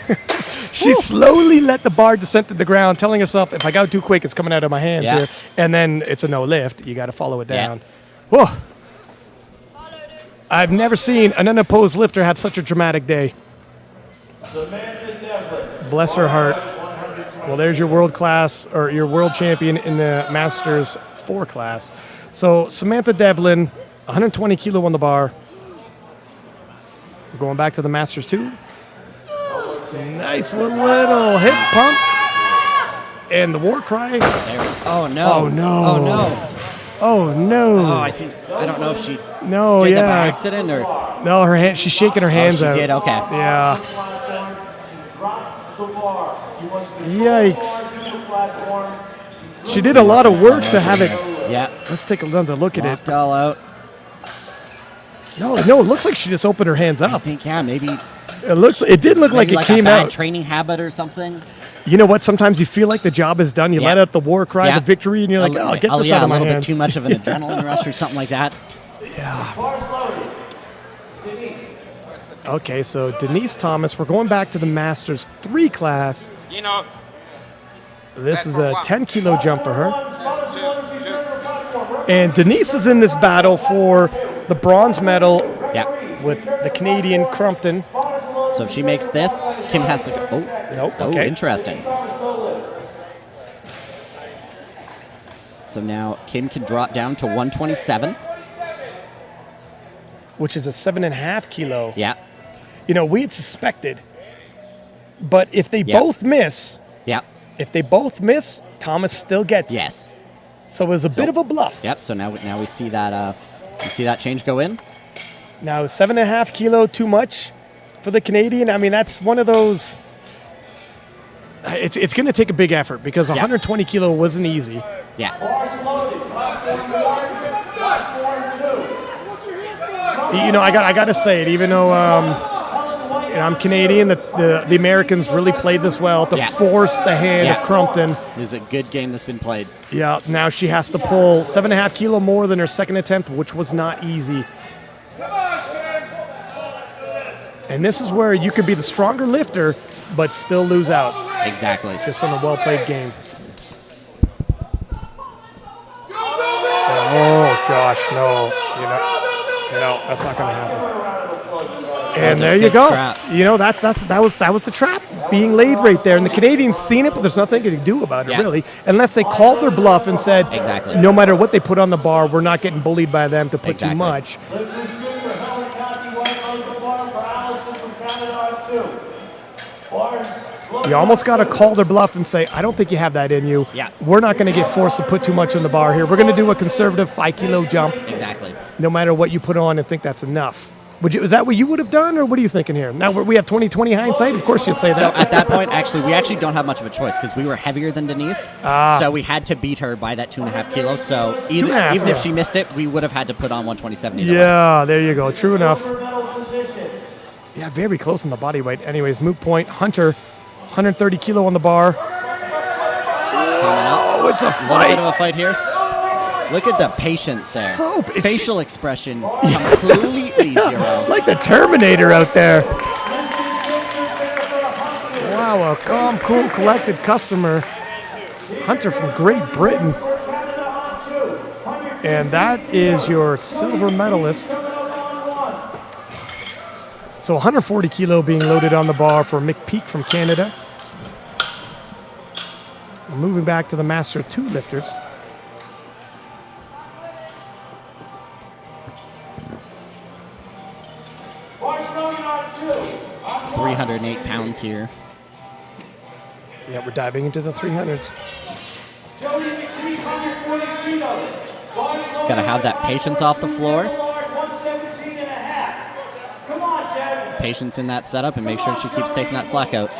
slowly let the bar descend to the ground, telling herself, if I go too quick, it's coming out of my hands here. And then it's a no lift. You got to follow it down. Whoa. I've never seen an unopposed lifter have such a dramatic day. Bless her heart. Well, there's your world class, or your world champion in the Masters 4 class. So Samantha Devlin, 120 kilo on the bar. We're going back to the Masters 2. Nice little hip pump. And the war cry. Oh, no. Oh, no. Oh, no. Oh, no. Oh, I don't know if she did yeah. that by accident or... No, her hand, she's shaking her hands out. She did, okay. Yeah. Yikes. She did a lot of work to have it. Yeah. Let's take another look at Locked it. all out. No, it looks like she just opened her hands I up. think, maybe... It did look like it came a bad out. training habit or something. You know what? Sometimes you feel like the job is done. You let out the war cry, the victory, and you're like, oh, get this out of my hands. A little bit too much of an adrenaline rush or something like that. Yeah. Okay, so Denise Thomas, we're going back to the Masters 3 class. You know, this is a 10 kilo jump for her. And Denise is in this battle for the bronze medal with the Canadian Crumpton. So if she makes this, Kim has to go. Oh, nope. Oh, Okay. interesting. So now Kim can drop down to 127. Which is a 7.5 kilo. Yeah. You know, we had suspected, but if they both miss, Thomas still gets it. Yes. So it was a bit of a bluff. Yep. So now we see that change go in. Now 7.5 kilo too much for the Canadian. I mean, that's one of those. It's going to take a big effort because 120 kilo wasn't easy. Yeah. You know, I got to say it. Even though I'm Canadian, the Americans really played this well to force the hand of Crumpton. It was a good game that's been played. Yeah. Now she has to pull 7.5 kilo more than her second attempt, which was not easy. And this is where you could be the stronger lifter, but still lose out. Exactly. Just on a well-played game. Oh gosh, no! No, that's not going to happen. And there you go. Trap. You know, that was the trap being laid right there, and the Canadians seen it, but there's nothing they can do about it really, unless they called their bluff and said, no matter what they put on the bar, we're not getting bullied by them to put too much. You almost got to call their bluff and say, I don't think you have that in you. Yeah. We're not going to get forced to put too much on the bar here. We're going to do a conservative 5 kilo jump. Exactly. No matter what you put on and think that's enough. Is that what you would have done, or what are you thinking here? Now we have 20/20 hindsight. Of course you'll say that. So at that point, we actually don't have much of a choice because we were heavier than Denise. So we had to beat her by that 2.5 kilos. So even if she missed it, we would have had to put on 127 either way. There you go. True enough. Yeah, very close in the body weight. Anyways, moot point. Hunter, 130 kilo on the bar. Oh, it's a fight. A little bit of a fight here. Look at the patience there. Facial expression completely zero. Like the Terminator out there. Wow, a calm, cool, collected customer. Hunter from Great Britain. And that is your silver medalist. So 140 kilo being loaded on the bar for Mick Peak from Canada. We're moving back to the Master 2 lifters. £308 here. Yeah, we're diving into the 300s. Just got to have that patience off the floor. Patience in that setup and make sure she keeps taking that slack out.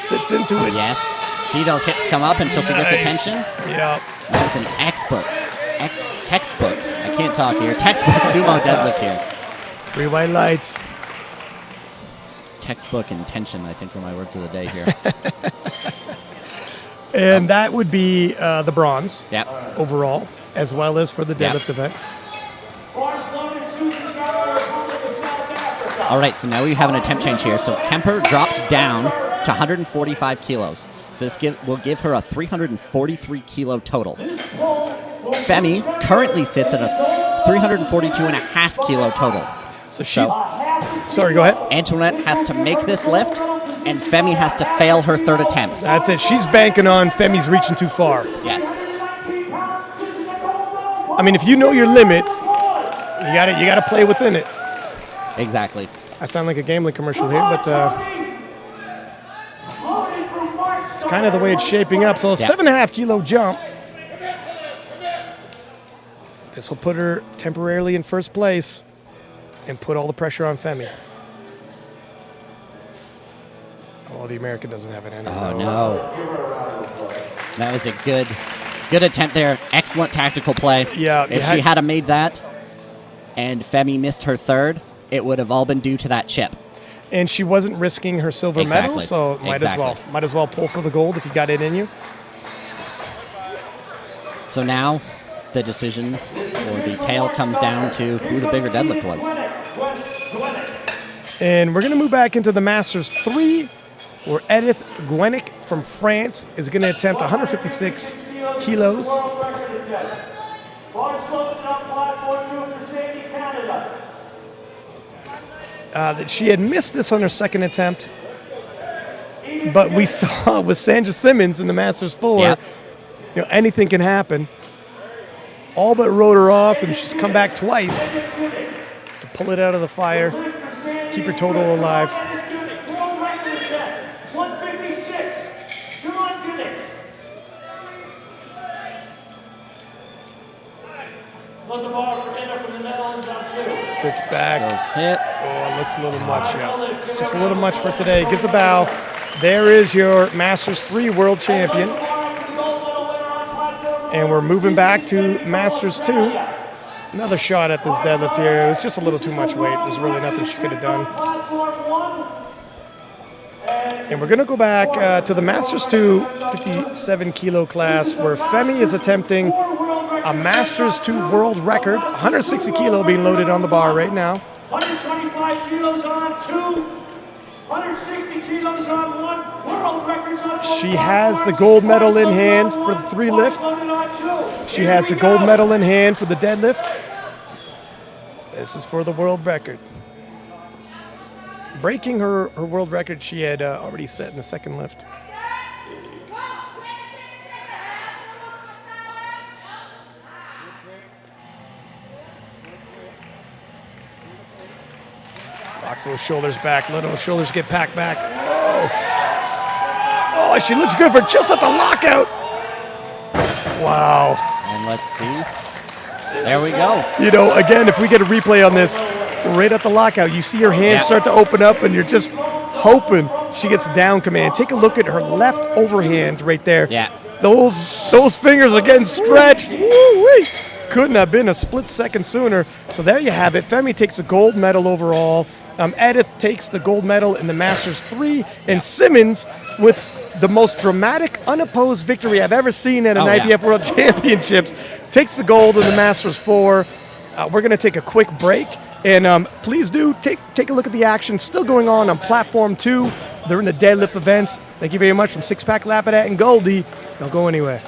sits into it. Yes. See those hips come up until she gets Nice. attention? Yeah. That's an textbook. I can't talk here. Textbook sumo deadlift here. 3 white lights. Textbook and tension, I think, are my words of the day here. And that would be the bronze Yep. overall, as well as for the Yep. deadlift event. All right, so now we have an attempt change here. So Kemper dropped down to 145 kilos. So this will give her a 343 kilo total. Femi currently sits at a 342.5 kilo total. So she's... Sorry, go ahead. Antoinette has to make this lift, and Femi has to fail her third attempt. That's it. She's banking on Femi's reaching too far. Yes. I mean, if you know your limit, you gotta play within it. Exactly. I sound like a gambling commercial here, but it's kind of the way it's shaping up. So a 7.5 kilo jump. This will put her temporarily in first place and put all the pressure on Femi. Oh, the American doesn't have it in. Oh, no. That was a good attempt there. Excellent tactical play. Yeah. If she had made that and Femi missed her third, it would have all been due to that chip. And she wasn't risking her silver medal, so might as well pull for the gold if you got it in you. So now the decision or the tale comes down to who the bigger deadlift was. And we're going to move back into the Masters 3, where Edith Gwenick from France is going to attempt 156 kilos. That she had missed this on her second attempt, but we saw with Sandra Simmons in the Masters 4, anything can happen. All but wrote her off, and she's come back twice to pull it out of the fire, keep her total alive. Sits back. Those hips. Oh, it looks a little much, yeah. Just a little much for today. Gives a bow. There is your Masters 3 world champion. And we're moving back to Masters 2. Another shot at this deadlift here. It was just a little too much weight. There's really nothing she could have done. And we're going to go back to the Masters 2 57 kilo class, where Femi is attempting a Masters 2 world record, 160 kilo being loaded on the bar right now. 125 kilos on 2, 160 kilos on 1, world records on both. She has the gold medal in hand for the 3 lift. She has the gold medal in hand for the deadlift. This is for the world record. Breaking her world record she had already set in the second lift. Rocks those shoulders back. Let those shoulders get packed back. Oh, she looks good for just at the lockout. Wow. And let's see. There we go. You know, again, if we get a replay on this, right at the lockout, you see her hands start to open up, and you're just hoping she gets down command. Take a look at her left overhand right there. Yeah. Those fingers are getting stretched. Woo-wee. Couldn't have been a split second sooner. So there you have it. Femi takes the gold medal overall. Edith takes the gold medal in the Masters 3, and Simmons with the most dramatic, unopposed victory I've ever seen at an IBF World Championships, takes the gold in the Masters 4. We're going to take a quick break, and please do take a look at the action still going on Platform 2. They're in the deadlift events. Thank you very much from Six Pack Lapidat and Goldie. Don't go anywhere.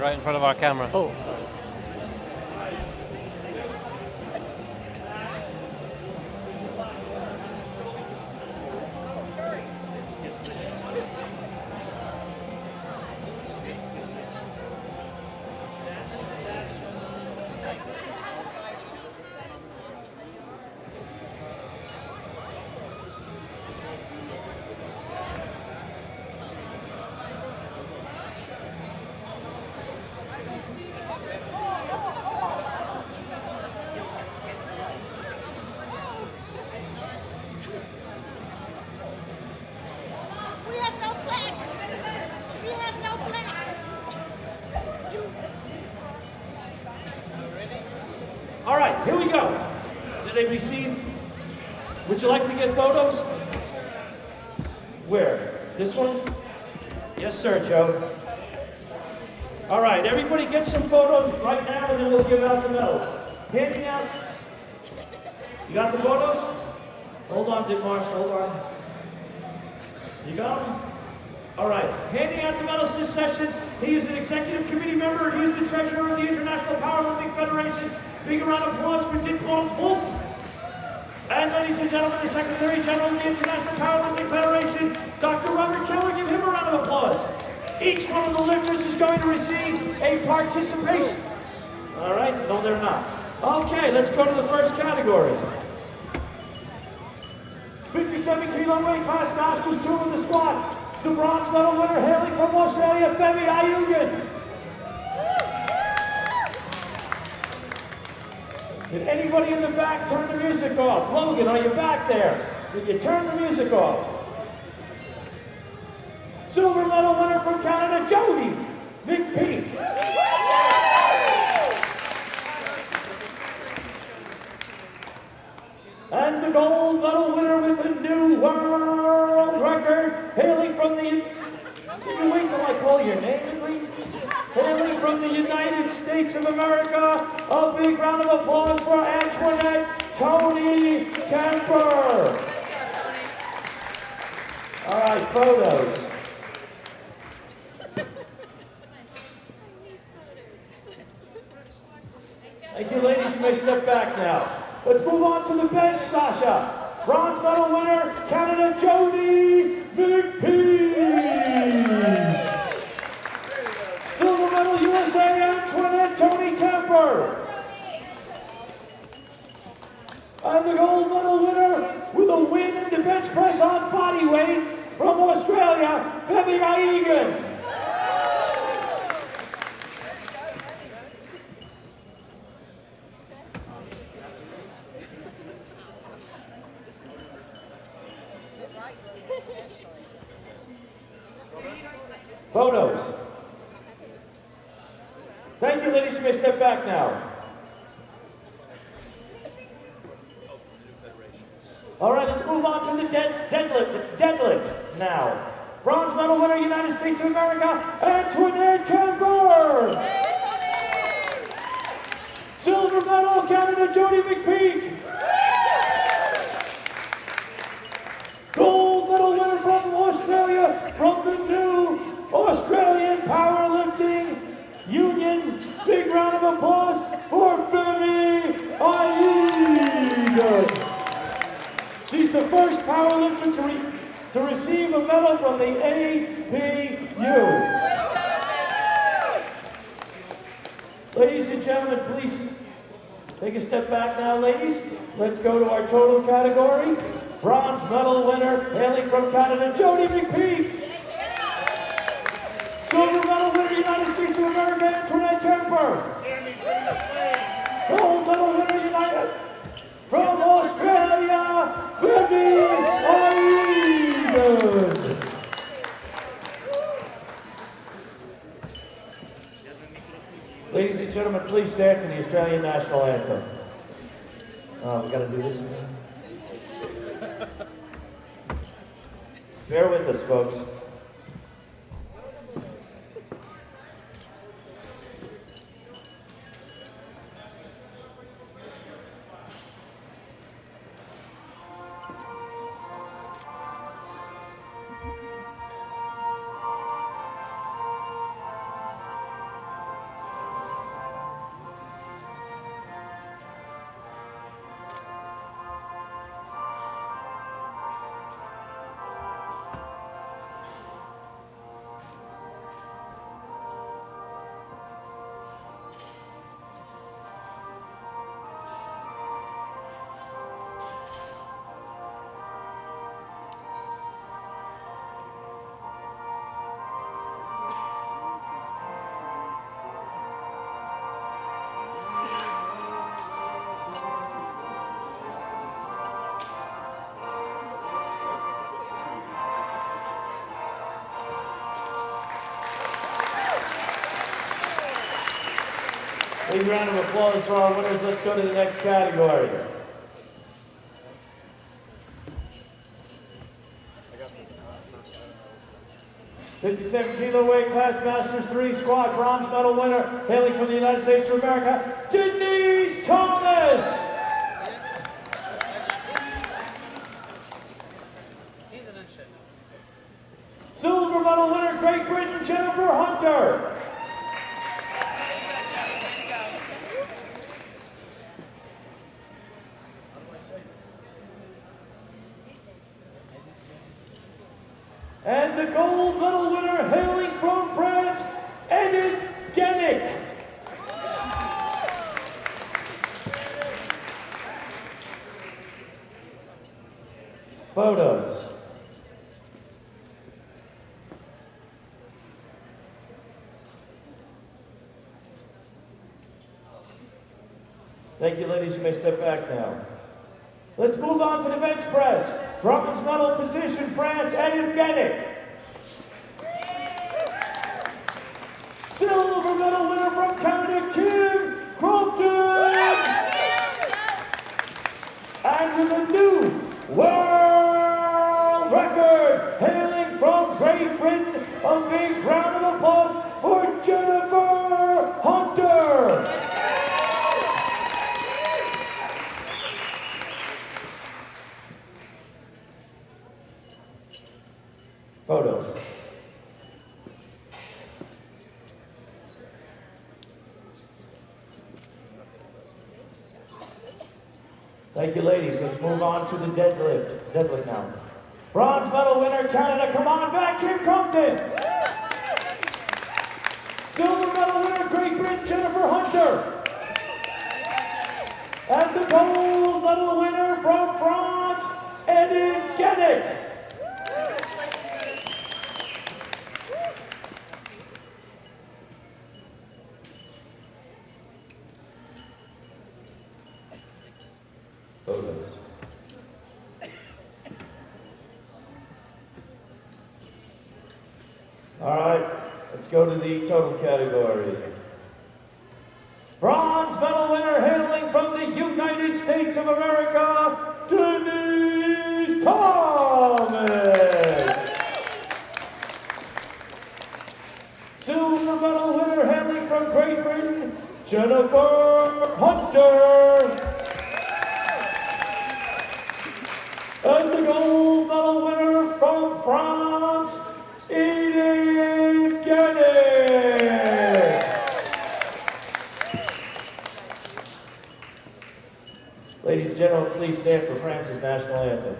You're right in front of our camera. Oh, sorry. We have no flag. We have no flag. All right, here we go. Did they receive? Would you like to get photos? Where? This one? Yes, sir, Joe. All right, everybody get some photos right now, and then we'll give out the medals. Handing out. You got the photos? Hold on, Dick Marsh, hold on. You got them? All right, handing out the medals this session. He is an executive committee member. He is the treasurer of the International Powerlifting Federation. Big round of applause for Dick Marsh. And ladies and gentlemen, the Secretary General of the International Powerlifting Federation, Dr. Robert Keller, give him a round of applause. Each one of the lifters is going to receive a participation. All right, no, they're not. Okay, let's go to the first category. 57 kilo weight class, masters 2 in the squat. The bronze medal winner hailing from Australia, Femi Ayugan. Did anybody in the back turn the music off? Logan, are you back there? Did you turn the music off? Silver medal winner from Canada, Jody McPeak. And the gold medal winner with a new world record, hailing from the... Can you wait till I call your name at least? Hailing from the United States of America, a big round of applause for Antoinette Tony Kemper. All right, photos. Thank you, ladies. You may step back now. Let's move on to the bench, Sasha. Bronze medal winner, Canada, Jody McPeak. Silver medal, USA, Antoinette Tony Kemper. And the gold medal winner with a win in the bench press on body weight from Australia, Femi Ayugan. Photos. Thank you, ladies. You may step back now. All right, let's move on to the deadlift now. Bronze medal winner, United States of America, Antoinette Kemper. Silver medal, Canada, Jody McPeak. Gold medal winner from Australia, from the new Australian Powerlifting Union. Big round of applause for Femi Ayugan. She's the first powerlifter to receive a medal from the APU. Ladies and gentlemen, please take a step back now, ladies. Let's go to our total category. Bronze medal winner, hailing from Canada, Jody McPeak. Silver medal winner, United States of America, Antoinette Kemper. Gold medal winner, United from Australia, Femi Ayugan. Ladies and gentlemen, please stand for the Australian national anthem. Oh, we got to do this again. Bear with us, folks. Big round of applause for our winners. Let's go to the next category. $57-kilo weight class, Masters 3 squad, bronze medal winner, hailing from the United States of America, Denise Thomas. Silver medal winner, Great Britain, Jennifer Hunter. And the gold medal winner, hailing from France, Edith Genick. Photos. Thank you, ladies. You may step back now. Let's move on to the bench press. Bronze medal position, France, Edith Genick. Silver medal winner from Canada, Kim Crompton. And with a new world record, hailing from Great Britain, a big round of applause for Jennifer Hunter. Photos. Thank you, ladies. Let's move on to the deadlift. Deadlift now. Bronze medal winner, Canada. Come on back, Kim Compton. Silver medal winner, Great Britain, Jennifer Hunter. And the gold medal winner from France, Edith Genick. Photos. All right, let's go to the total category. Bronze medal winner, hailing from the United States of America, Denise Thomas. Silver medal winner, hailing from Great Britain, Jennifer Hunter. And the gold medal winner from France, Edith Genick. Ladies and gentlemen, please stand for France's national anthem.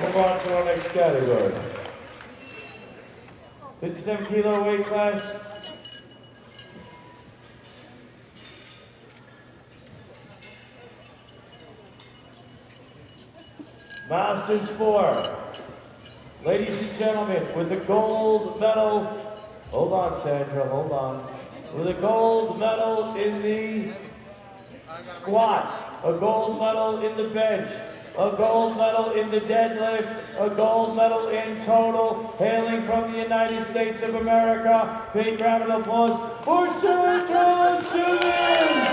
Move on to our next category. 57-kilo weight class. Masters 4. Ladies and gentlemen, with the gold medal, hold on Sandra, hold on. With a gold medal in the squat, a gold medal in the bench, a gold medal in the deadlift, a gold medal in total, hailing from the United States of America. Big round of applause for Sandra Simmons.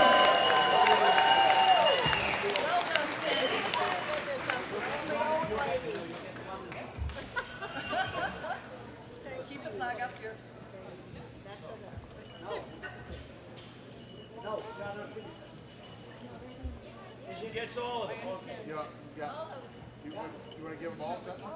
She gets all of them. Okay. Yeah. You want to give them all that one?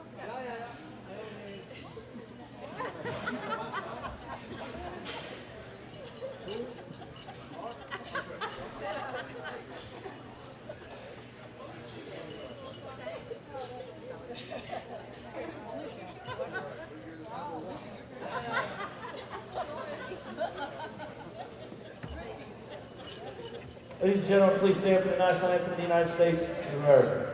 Ladies and gentlemen, please stand for the national anthem of the United States of America.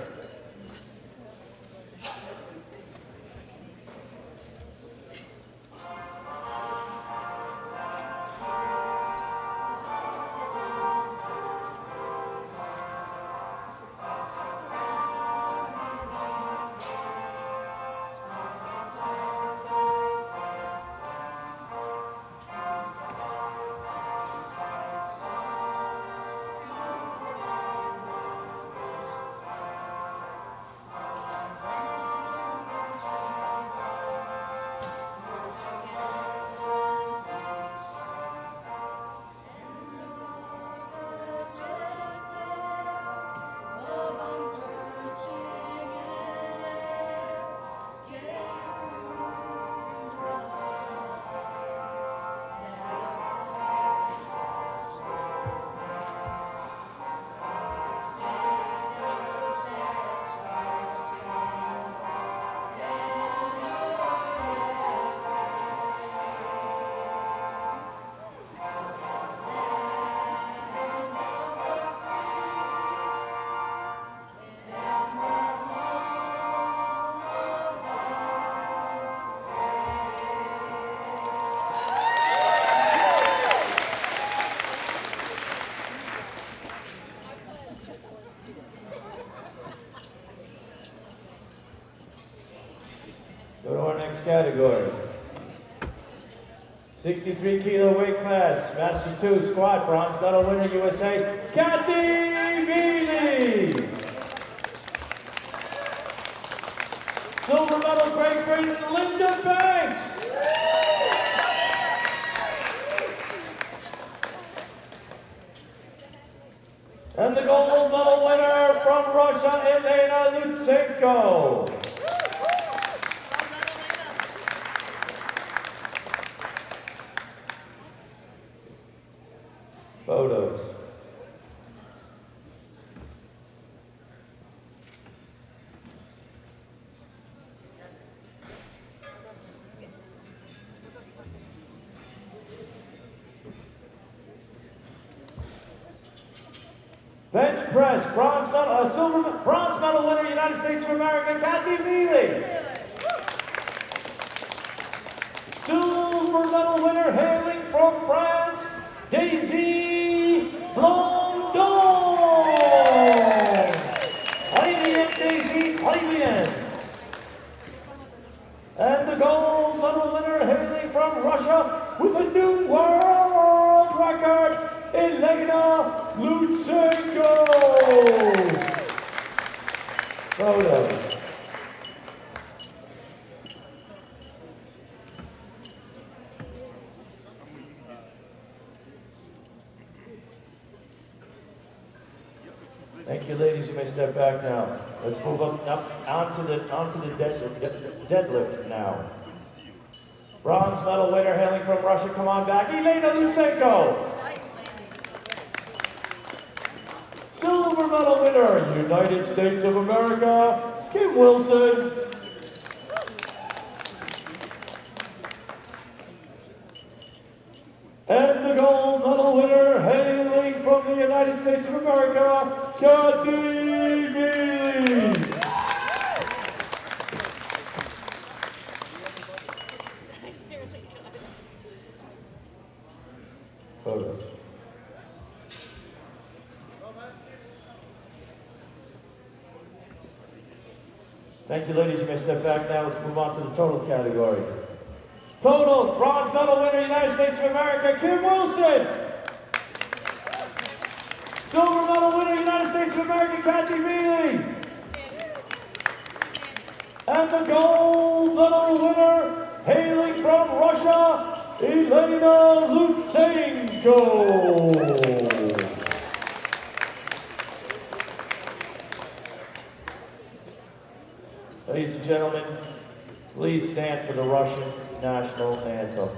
Go to our next category. 63 kilo weight class, Master 2 squat, bronze medal winner USA, Kathy Mealy. Silver medal Great Britain, Linda Banks. And the gold medal winner from Russia, Elena Lutsenko. Photos. Bench press, bronze medal winner, United States of America, Kathy Mealy. Silver medal winner, hailing from France, Daisy Blondon. Daisy Hylian. And the gold medal winner, hailing from Russia, with a new world record, Elena Lutsenko. Photos. Thank you, ladies. You may step back now. Let's move up onto the deadlift now. Bronze medal winner, hailing from Russia. Come on back, Elena Lutsenko. Silver medal winner, United States of America, Kim Wilson. And the gold medal winner, hailing from the United States of America, Kathy Mealy. Photos. Thank you, ladies. You may step back now. Let's move on to the total category. Total bronze medal winner, United States of America, Kim Wilson. Silver medal winner, United States of America, Kathy Mealy. And the gold medal winner, hailing from Russia, Elena Lutsenko. Ladies and gentlemen, please stand for the Russian national anthem.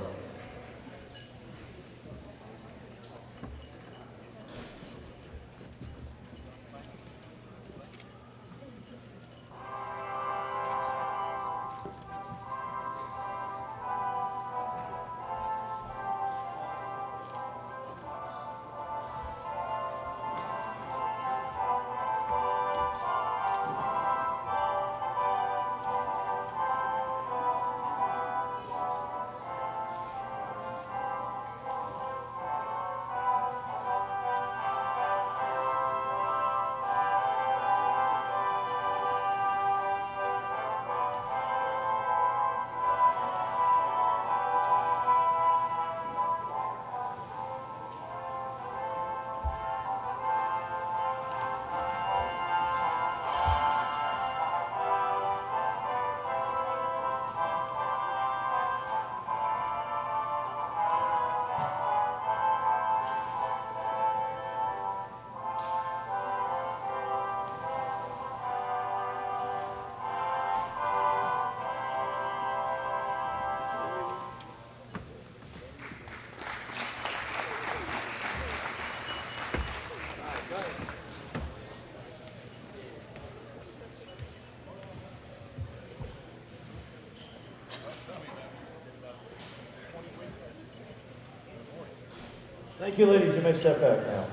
Thank you, ladies. You may step back now.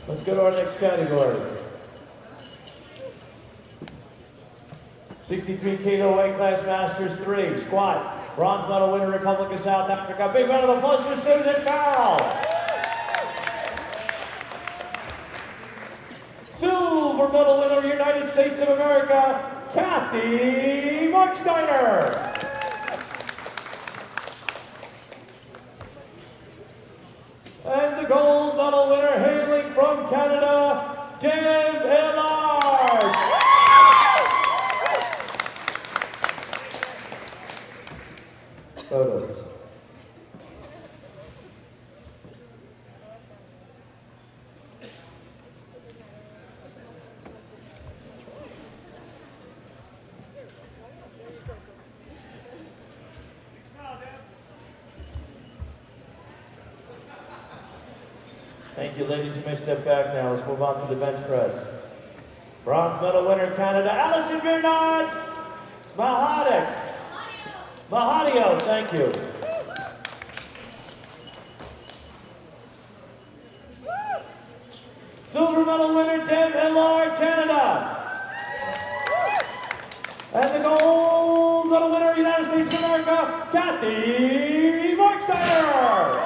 Let's go to our next category. 63 kilo weight class Masters 3, squat. Bronze medal winner, Republic of South Africa. Big round of applause for Susan Farrell. Silver medal winner, United States of America, Kathy Marksteiner. And the gold medal winner, hailing from Canada, Dave Ellard. Photos. Thank you, ladies. You may step back now. Let's move on to the bench press. Bronze medal winner, Canada, Alison Bernard Mahadio, thank you. Silver medal winner, Deb Ellard, Canada. And the gold medal winner, United States of America, Kathy Marksteiner.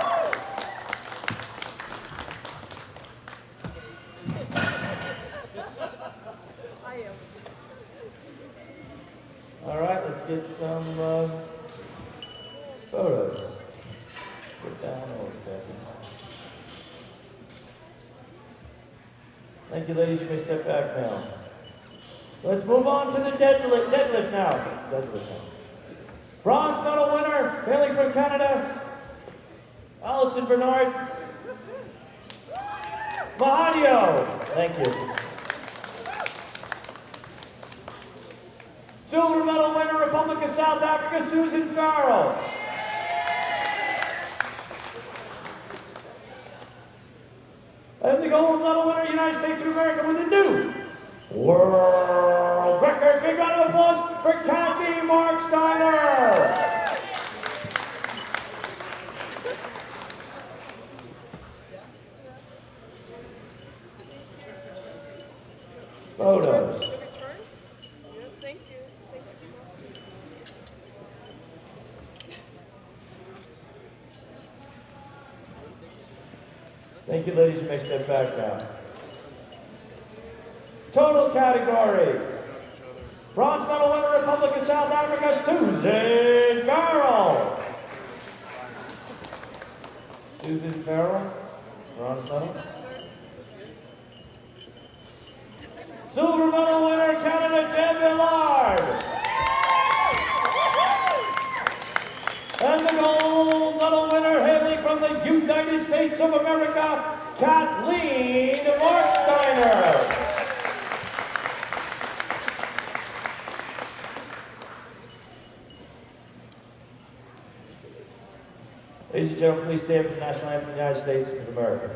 All right, let's get some photos. Get down over there. Thank you, ladies. You may step back now. Let's move on to the deadlift now. Deadlift now. Bronze medal winner, hailing from Canada, Alison Bernard Mahadio. Thank you. Silver medal winner, Republic of South Africa, Susan Farrell. And the gold medal winner, United States of America, with a new world record. Big round of applause for Kathy Marksteiner. Photos. Thank you, ladies. You may step back now. Total category. Bronze medal winner, Republic of South Africa, Susan Farrell. Susan Farrell, bronze medal. Silver medal winner, Canada, Jen Villard. And the gold medal winner, hailing from the United States of America, Kathleen Marksteiner. Ladies and gentlemen, please stand for the national anthem of the United States of America.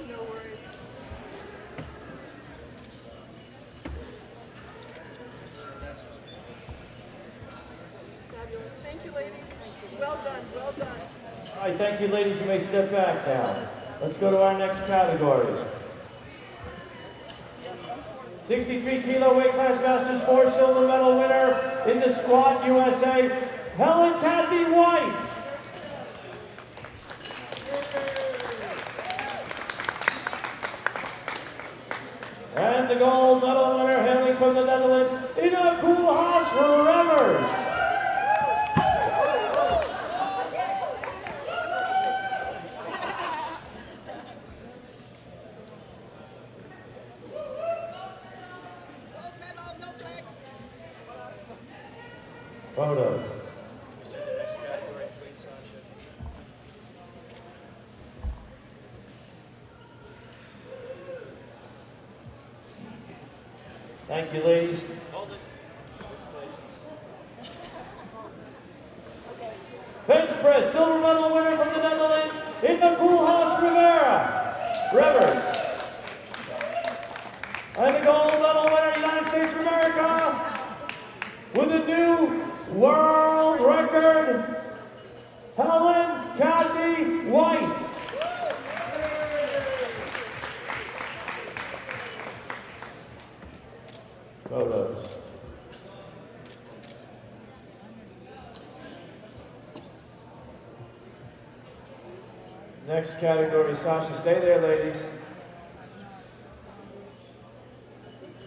No worries. Fabulous. Thank you, ladies. Well done, well done. All right, thank you, ladies. You may step back now. Let's go to our next category. 63 kilo weight class Masters 4 silver medal winner in the squat USA, Helen Kathy White. And the gold medal winner hailing from the Netherlands, Ina Koolhaas Remmers. Photos. Thank you, ladies. Hold it. Bench press, silver medal winner from the Netherlands, Ina Koolhaas Remmers. And the gold medal winner, United States of America, with a new world record, Helen Kathy White. Photos. Next category, Sasha, stay there, ladies.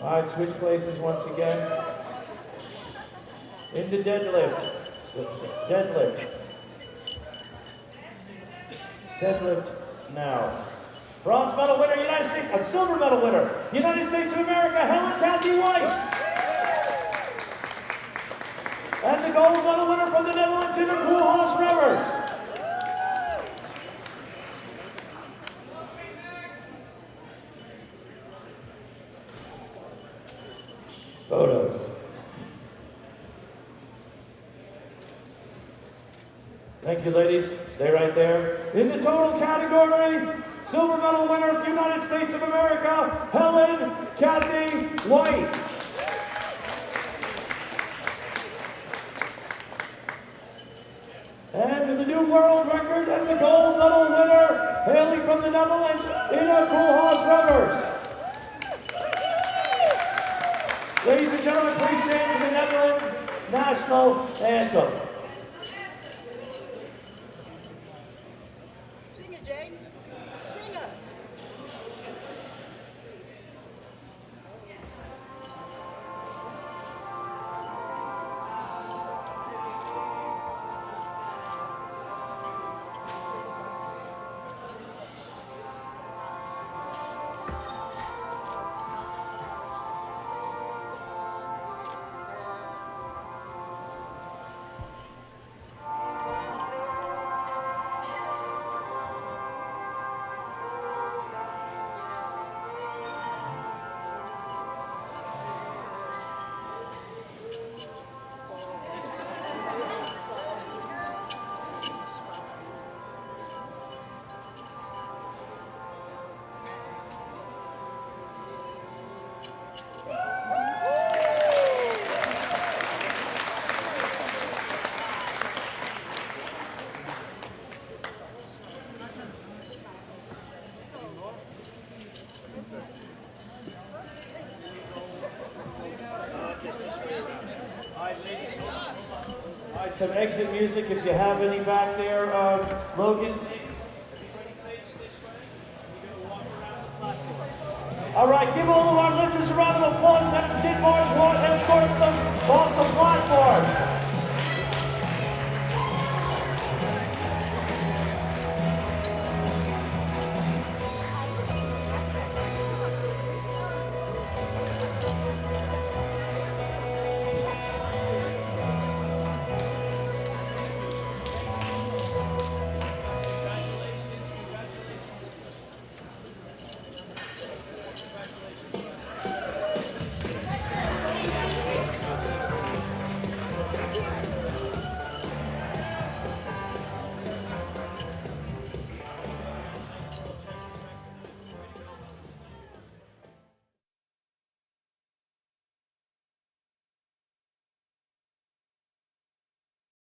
All right, switch places once again. Into deadlift. Deadlift now. Bronze medal winner, United States, silver medal winner, United States of America, Helen Kathy White. And the gold medal winner from the Netherlands, Ina Koolhaas Remmers. Photos. Thank you, ladies. Stay right there. In the total category, silver medal winner, United States of America, Helen Kathy White. And the new world record and the gold medal winner, hailing from the Netherlands, Ina Koolhaas Remmers. Ladies and gentlemen, please stand for the Netherlands. national anthem. Sing it, Jay. Sing it. All right, some exit music if you have any back there, Logan. All right, give all of our lifters a round of applause as Skid Marks escorts them off the platform.